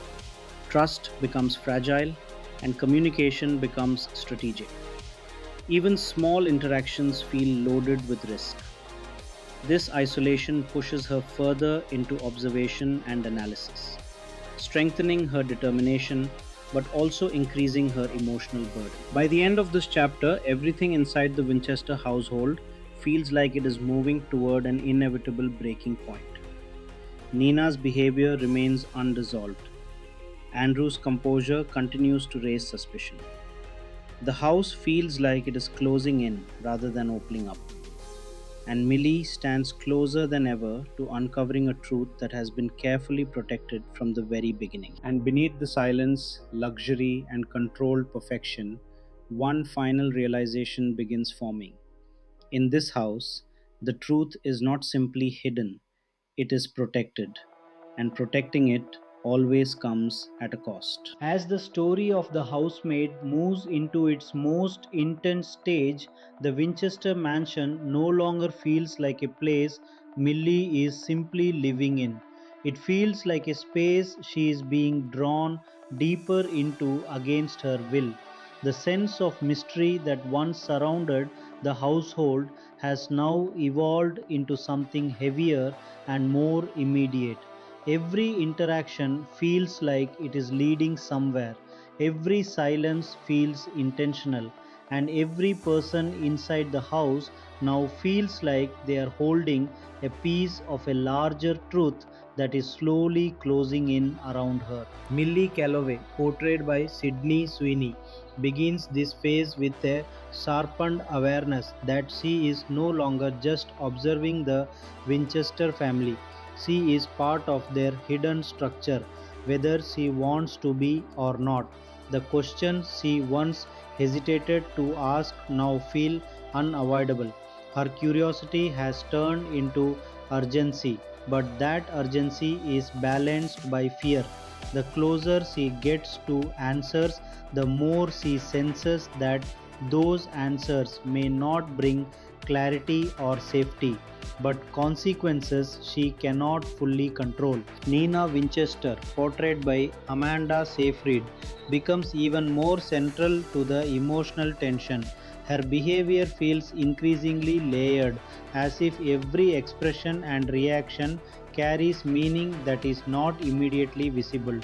Trust becomes fragile and communication becomes strategic. Even small interactions feel loaded with risk. This isolation pushes her further into observation and analysis, strengthening her determination but also increasing her emotional burden. By the end of this chapter, everything inside the Winchester household feels like it is moving toward an inevitable breaking point. Nina's behavior remains unresolved. Andrew's composure continues to raise suspicion. The house feels like it is closing in rather than opening up. And Millie stands closer than ever to uncovering a truth that has been carefully protected from the very beginning. And beneath the silence, luxury, and controlled perfection, one final realization begins forming. In this house, the truth is not simply hidden, it is protected, and protecting it always comes at a cost. As the story of the housemaid moves into its most intense stage, the Winchester mansion no longer feels like a place Millie is simply living in. It feels like a space she is being drawn deeper into against her will. The sense of mystery that once surrounded the household has now evolved into something heavier and more immediate. Every interaction feels like it is leading somewhere. Every silence feels intentional, and every person inside the house now feels like they are holding a piece of a larger truth that is slowly closing in around her. Millie Calloway, portrayed by Sydney Sweeney, begins this phase with a sharpened awareness that she is no longer just observing the Winchester family. She is part of their hidden structure, whether she wants to be or not. The questions she once hesitated to ask now feel unavoidable. Her curiosity has turned into urgency, but that urgency is balanced by fear. The closer she gets to answers, the more she senses that those answers may not bring clarity or safety, but consequences she cannot fully control. Nina Winchester, portrayed by Amanda Seyfried, becomes even more central to the emotional tension. Her behavior feels increasingly layered, as if every expression and reaction carries meaning that is not immediately visible.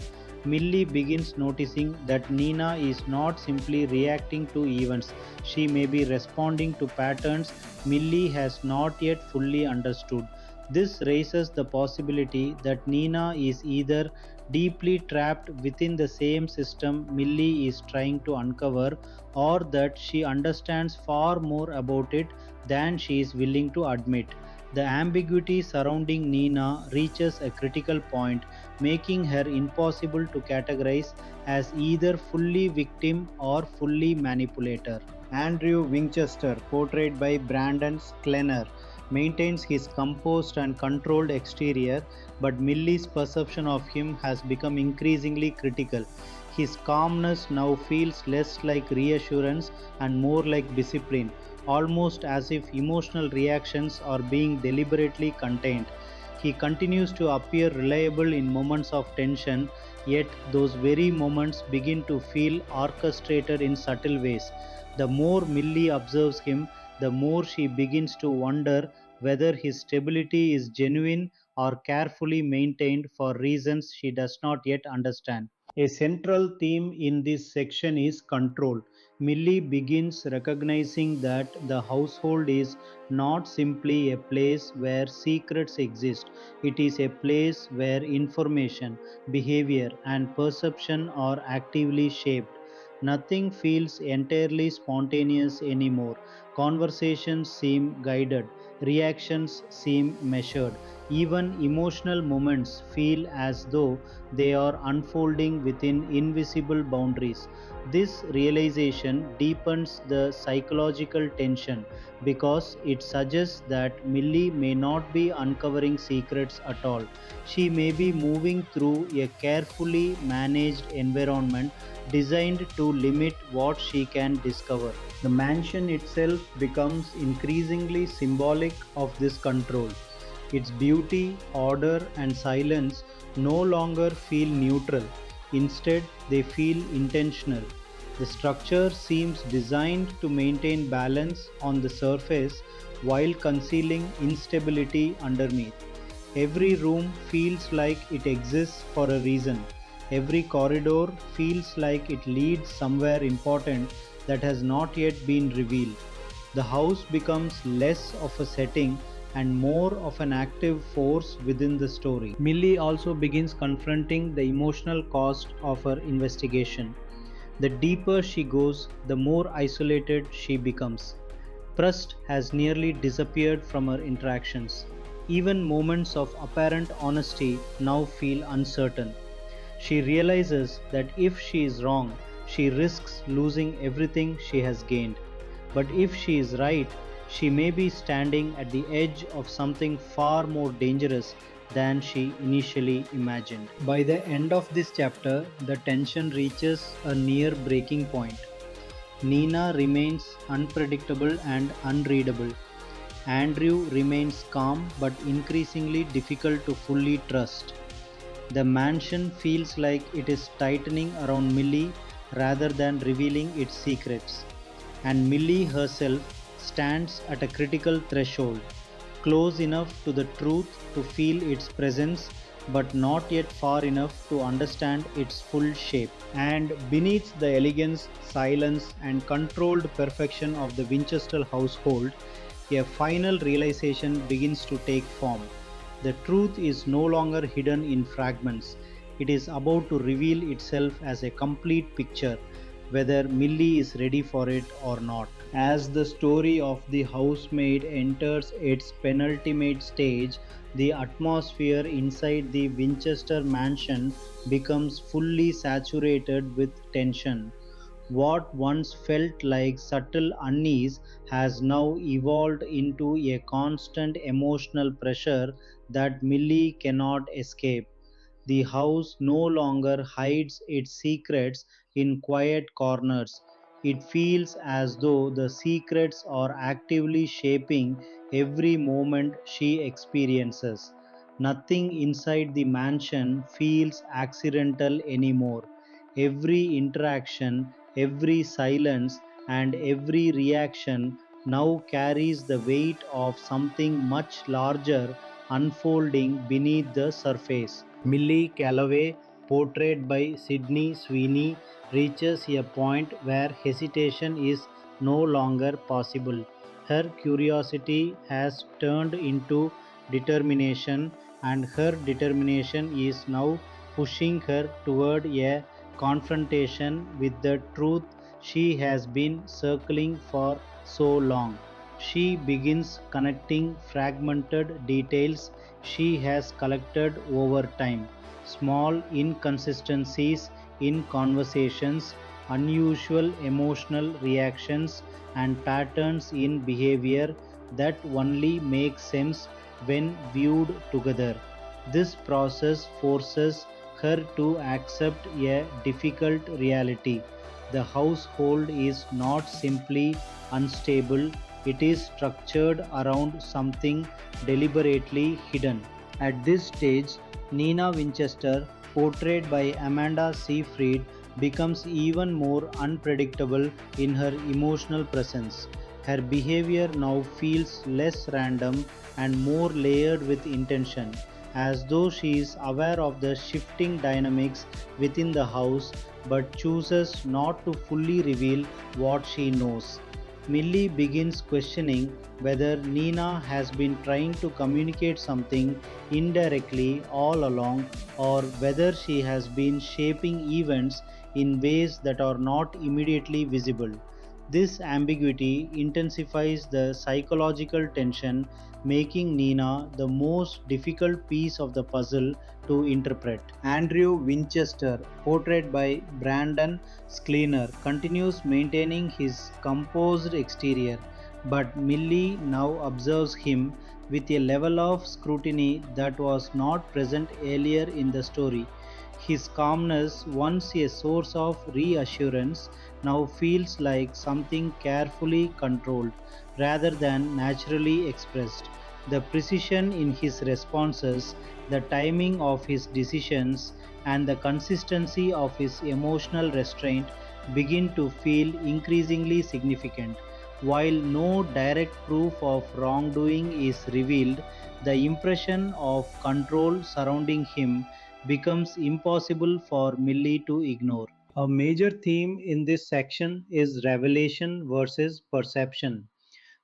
Millie begins noticing that Nina is not simply reacting to events, she may be responding to patterns Millie has not yet fully understood. This raises the possibility that Nina is either deeply trapped within the same system Millie is trying to uncover, or that she understands far more about it than she is willing to admit. The ambiguity surrounding Nina reaches a critical point, making her impossible to categorize as either fully victim or fully manipulator. Andrew Winchester, portrayed by Brandon Sklenar, maintains his composed and controlled exterior, but Millie's perception of him has become increasingly critical. His calmness now feels less like reassurance and more like discipline, almost as if emotional reactions are being deliberately contained. He continues to appear reliable in moments of tension, yet those very moments begin to feel orchestrated in subtle ways. The more Millie observes him, the more she begins to wonder whether his stability is genuine or carefully maintained for reasons she does not yet understand. A central theme in this section is control. Millie begins recognizing that the household is not simply a place where secrets exist, it is a place where information, behavior, and perception are actively shaped. Nothing feels entirely spontaneous anymore. Conversations seem guided, reactions seem measured, even emotional moments feel as though they are unfolding within invisible boundaries. This realization deepens the psychological tension because it suggests that Millie may not be uncovering secrets at all. She may be moving through a carefully managed environment designed to limit what she can discover. The mansion itself becomes increasingly symbolic of this control. Its beauty, order, and silence no longer feel neutral. Instead, they feel intentional. The structure seems designed to maintain balance on the surface while concealing instability underneath. Every room feels like it exists for a reason. Every corridor feels like it leads somewhere important that has not yet been revealed. The house becomes less of a setting and more of an active force within the story. Millie also begins confronting the emotional cost of her investigation. The deeper she goes, the more isolated she becomes. Trust has nearly disappeared from her interactions. Even moments of apparent honesty now feel uncertain. She realizes that if she is wrong, she risks losing everything she has gained. But if she is right, she may be standing at the edge of something far more dangerous than she initially imagined. By the end of this chapter, the tension reaches a near breaking point. Nina remains unpredictable and unreadable. Andrew remains calm but increasingly difficult to fully trust. The mansion feels like it is tightening around Millie rather than revealing its secrets. And Millie herself stands at a critical threshold, close enough to the truth to feel its presence, but not yet far enough to understand its full shape. And beneath the elegance, silence, and controlled perfection of the Winchester household, a final realization begins to take form. The truth is no longer hidden in fragments. It is about to reveal itself as a complete picture, whether Millie is ready for it or not. As the story of the housemaid enters its penultimate stage, the atmosphere inside the Winchester mansion becomes fully saturated with tension. What once felt like subtle unease has now evolved into a constant emotional pressure that Millie cannot escape. The house no longer hides its secrets in quiet corners. It feels as though the secrets are actively shaping every moment she experiences. Nothing inside the mansion feels accidental anymore. Every interaction, every silence, and every reaction now carries the weight of something much larger unfolding beneath the surface. Millie Calloway, portrayed by Sydney Sweeney, reaches a point where hesitation is no longer possible. Her curiosity has turned into determination, and her determination is now pushing her toward a confrontation with the truth she has been circling for so long. She begins connecting fragmented details she has collected over time. Small inconsistencies in conversations, unusual emotional reactions, and patterns in behavior that only make sense when viewed together. This process forces her to accept a difficult reality. The household is not simply unstable, it is structured around something deliberately hidden. At this stage, Nina Winchester, portrayed by Amanda Seyfried, becomes even more unpredictable in her emotional presence. Her behavior now feels less random and more layered with intention, as though she is aware of the shifting dynamics within the house but chooses not to fully reveal what she knows. Millie begins questioning whether Nina has been trying to communicate something indirectly all along, or whether she has been shaping events in ways that are not immediately visible. This ambiguity intensifies the psychological tension, making Nina the most difficult piece of the puzzle to interpret. Andrew Winchester, portrayed by Brandon Sklenar, continues maintaining his composed exterior, but Millie now observes him with a level of scrutiny that was not present earlier in the story. His calmness, once a source of reassurance, now feels like something carefully controlled rather than naturally expressed. The precision in his responses, the timing of his decisions, and the consistency of his emotional restraint begin to feel increasingly significant. While no direct proof of wrongdoing is revealed, the impression of control surrounding him becomes impossible for Millie to ignore. A major theme in this section is revelation versus perception.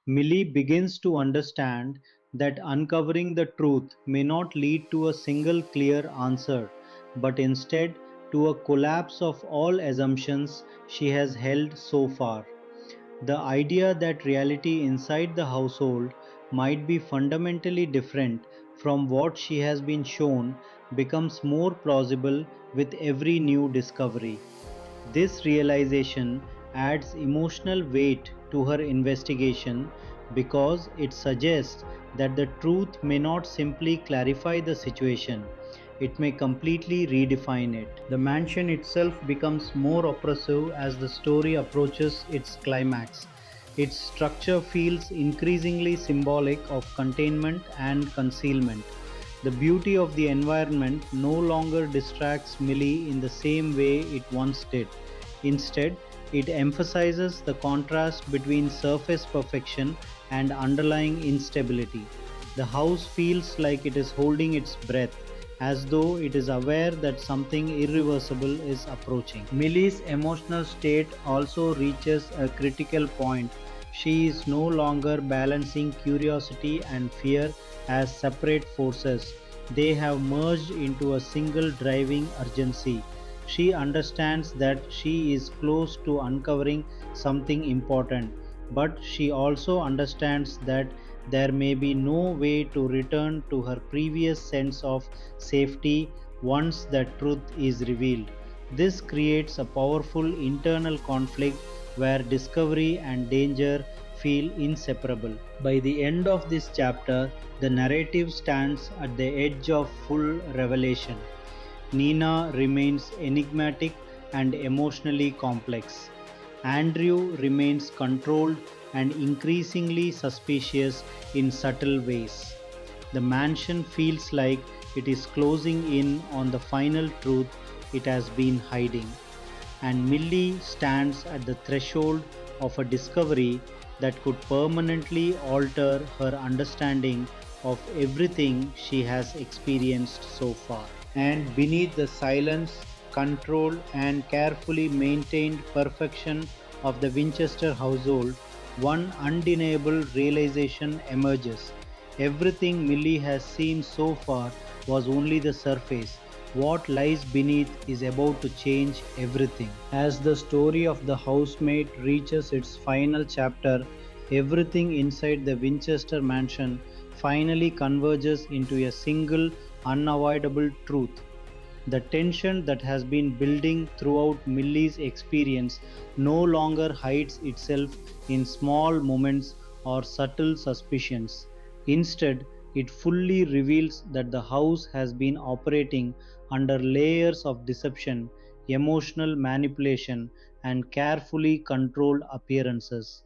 Millie begins to understand that uncovering the truth may not lead to a single clear answer, but instead to a collapse of all assumptions she has held so far. The idea that reality inside the household might be fundamentally different from what she has been shown becomes more plausible with every new discovery. This realization adds emotional weight to her investigation because it suggests that the truth may not simply clarify the situation, it may completely redefine it. The mansion itself becomes more oppressive as the story approaches its climax. Its structure feels increasingly symbolic of containment and concealment. The beauty of the environment no longer distracts Millie in the same way it once did. Instead, it emphasizes the contrast between surface perfection and underlying instability. The house feels like it is holding its breath, as though it is aware that something irreversible is approaching. Millie's emotional state also reaches a critical point. She is no longer balancing curiosity and fear as separate forces. They have merged into a single driving urgency. She understands that she is close to uncovering something important, but she also understands that there may be no way to return to her previous sense of safety once that truth is revealed. This creates a powerful internal conflict where discovery and danger feel inseparable. By the end of this chapter, the narrative stands at the edge of full revelation. Nina remains enigmatic and emotionally complex. Andrew remains controlled and increasingly suspicious in subtle ways. The mansion feels like it is closing in on the final truth it has been hiding, and Millie stands at the threshold of a discovery that could permanently alter her understanding of everything she has experienced so far. And beneath the silence, control, and carefully maintained perfection of the Winchester household, one undeniable realization emerges. Everything Millie has seen so far was only the surface. What lies beneath is about to change everything. As the story of the housemaid reaches its final chapter, everything inside the Winchester mansion finally converges into a single, unavoidable truth. The tension that has been building throughout Millie's experience no longer hides itself in small moments or subtle suspicions. Instead, it fully reveals that the house has been operating under layers of deception, emotional manipulation, and carefully controlled appearances.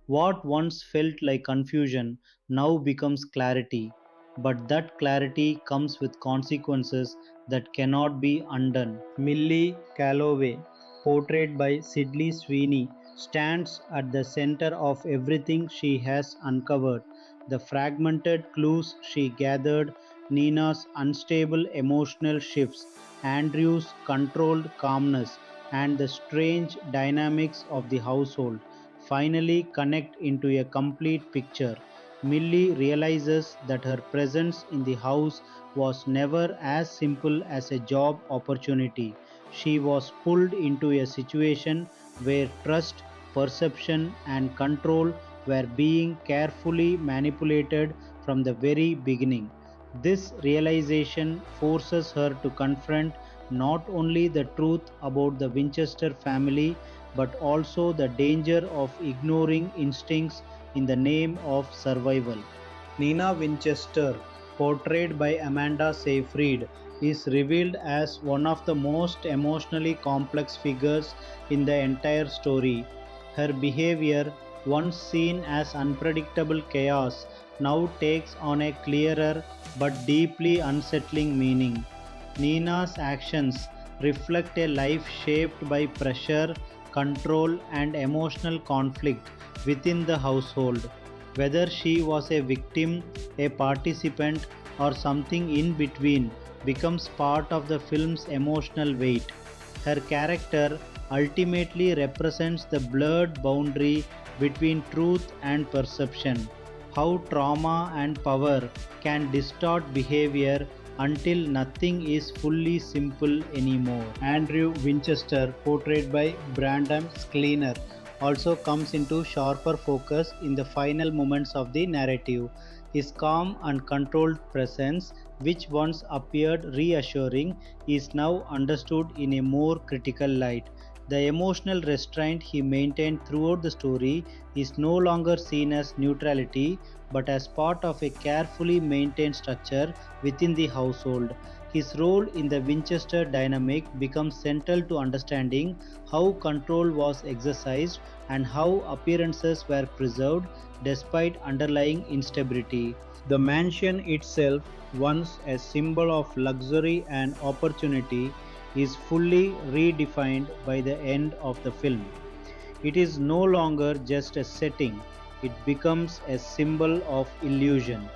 What once felt like confusion now becomes clarity. but that clarity comes with consequences that cannot be undone. Millie Calloway, portrayed by Sidley Sweeney, stands at the center of everything she has uncovered. The fragmented clues she gathered, Nina's unstable emotional shifts, Andrew's controlled calmness, and the strange dynamics of the household finally connect into a complete picture. Millie realizes that her presence in the house was never as simple as a job opportunity. She was pulled into a situation where trust, perception, and control were being carefully manipulated from the very beginning. This realization forces her to confront not only the truth about the Winchester family but also the danger of ignoring instincts in the name of survival. Nina Winchester, portrayed by Amanda Seyfried, is revealed as one of the most emotionally complex figures in the entire story. Her behavior, once seen as unpredictable chaos, now takes on a clearer but deeply unsettling meaning. Nina's actions reflect a life shaped by pressure, control, and emotional conflict within the household. Whether she was a victim, a participant, or something in between becomes part of the film's emotional weight. Her character ultimately represents the blurred boundary between truth and perception, how trauma and power can distort behavior until nothing is fully simple anymore. Andrew Winchester, portrayed by Brandon Sklenar, also comes into sharper focus in the final moments of the narrative. His calm and controlled presence, which once appeared reassuring, is now understood in a more critical light. The emotional restraint he maintained throughout the story is no longer seen as neutrality but as part of a carefully maintained structure within the household. His role in the Winchester dynamic becomes central to understanding how control was exercised and how appearances were preserved despite underlying instability. The mansion itself, once a symbol of luxury and opportunity, is fully redefined by the end of the film. It is no longer just a setting, it becomes a symbol of illusion.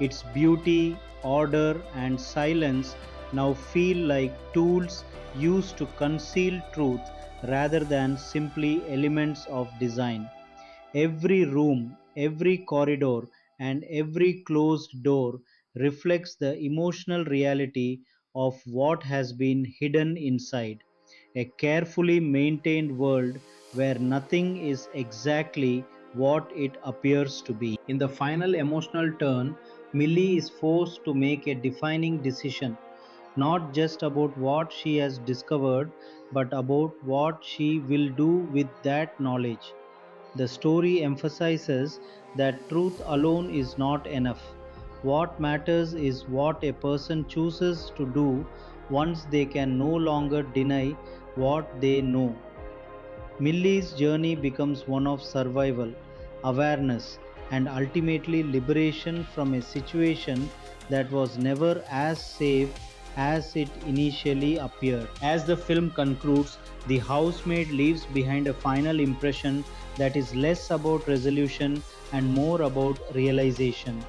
Its beauty, order, and silence now feel like tools used to conceal truth rather than simply elements of design. Every room, every corridor, and every closed door reflects the emotional reality of what has been hidden inside. A carefully maintained world where nothing is exactly what it appears to be. In the final emotional turn, Millie is forced to make a defining decision, not just about what she has discovered, but about what she will do with that knowledge. The story emphasizes that truth alone is not enough. What matters is what a person chooses to do once they can no longer deny what they know. Millie's journey becomes one of survival, awareness, and ultimately liberation from a situation that was never as safe as it initially appeared. As the film concludes, the housemaid leaves behind a final impression that is less about resolution and more about realization.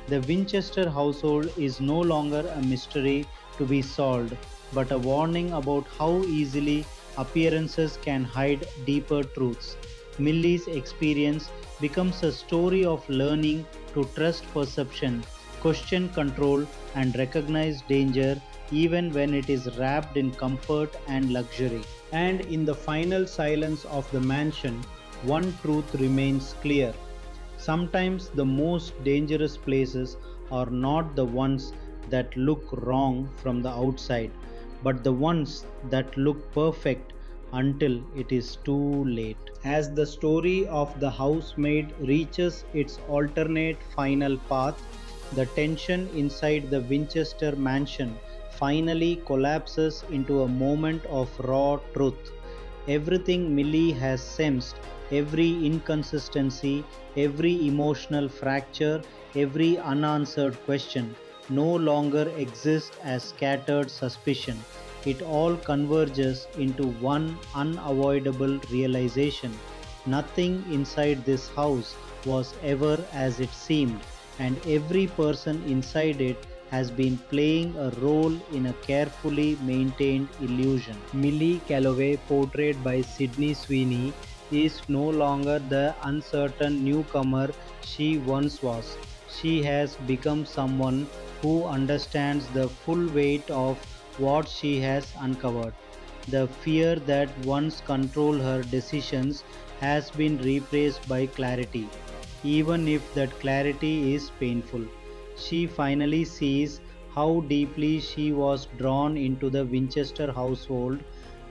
The Winchester household is no longer a mystery to be solved, but a warning about how easily appearances can hide deeper truths. Millie's experience becomes a story of learning to trust perception, question control, and recognize danger even when it is wrapped in comfort and luxury. And in the final silence of the mansion, one truth remains clear. Sometimes the most dangerous places are not the ones that look wrong from the outside, but the ones that look perfect until it is too late. As the story of the housemaid reaches its alternate final path, the tension inside the Winchester mansion finally collapses into a moment of raw truth. Everything Millie has sensed, every inconsistency, every emotional fracture, every unanswered question, no longer exists as scattered suspicion. It all converges into one unavoidable realization. Nothing inside this house was ever as it seemed, and every person inside it has been playing a role in a carefully maintained illusion. Millie Calloway, portrayed by Sydney Sweeney, is no longer the uncertain newcomer she once was. She has become someone who understands the full weight of what she has uncovered. The fear that once controlled her decisions has been replaced by clarity, even if that clarity is painful. She finally sees how deeply she was drawn into the Winchester household,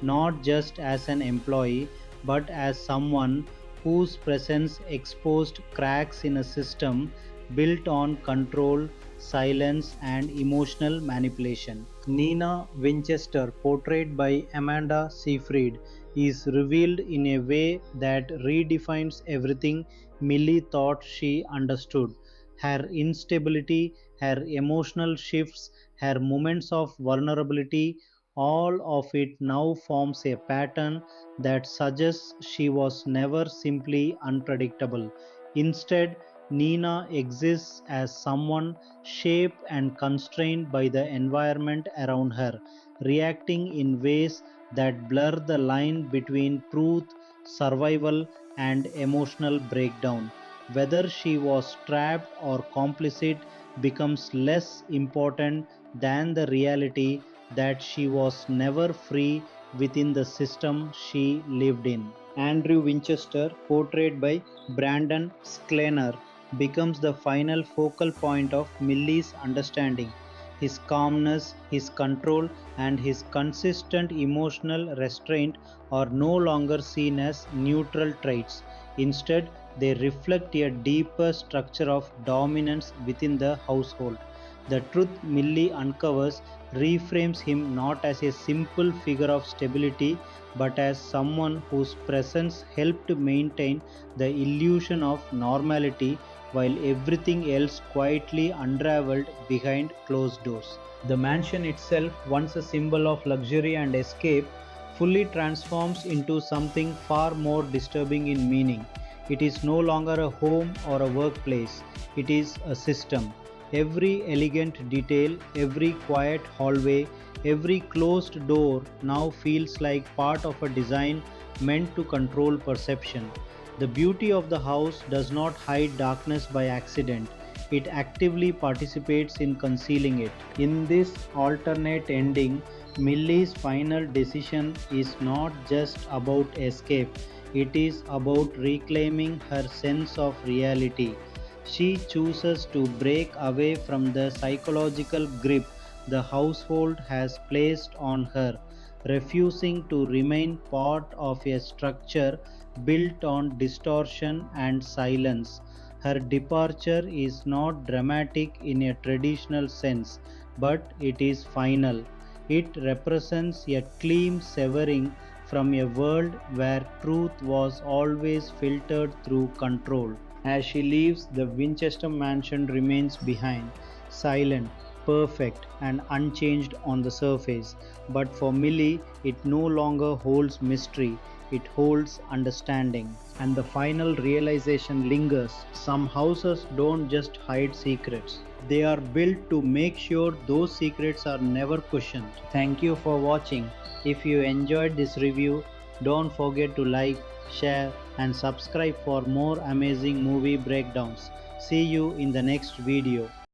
not just as an employee, but as someone whose presence exposed cracks in a system built on control, silence, and emotional manipulation. Nina Winchester, portrayed by Amanda Seyfried, is revealed in a way that redefines everything Millie thought she understood. Her instability, her emotional shifts, her moments of vulnerability, all of it now forms a pattern that suggests she was never simply unpredictable. Instead, Nina exists as someone shaped and constrained by the environment around her, reacting in ways that blur the line between truth, survival, and emotional breakdown. Whether she was trapped or complicit becomes less important than the reality that she was never free within the system she lived in. Andrew Winchester, portrayed by Brandon Sklenar, becomes the final focal point of Millie's understanding. His calmness, his control, and his consistent emotional restraint are no longer seen as neutral traits. Instead, they reflect a deeper structure of dominance within the household. The truth Millie uncovers reframes him not as a simple figure of stability but as someone whose presence helped maintain the illusion of normality while everything else quietly unraveled behind closed doors. The mansion itself, once a symbol of luxury and escape, fully transforms into something far more disturbing in meaning. It is no longer a home or a workplace, it is a system. Every elegant detail, every quiet hallway, every closed door now feels like part of a design meant to control perception. The beauty of the house does not hide darkness by accident. It actively participates in concealing it. In this alternate ending, Millie's final decision is not just about escape, it is about reclaiming her sense of reality. She chooses to break away from the psychological grip the household has placed on her, refusing to remain part of a structure built on distortion and silence. Her departure is not dramatic in a traditional sense, but it is final. It represents a clean severing from a world where truth was always filtered through control. As she leaves, the Winchester mansion remains behind, silent, perfect, and unchanged on the surface. But for Millie, it no longer holds mystery, it holds understanding. And the final realization lingers. Some houses don't just hide secrets, they are built to make sure those secrets are never questioned. Thank you for watching. If you enjoyed this review, don't forget to like, share, and subscribe for more amazing movie breakdowns. See you in the next video.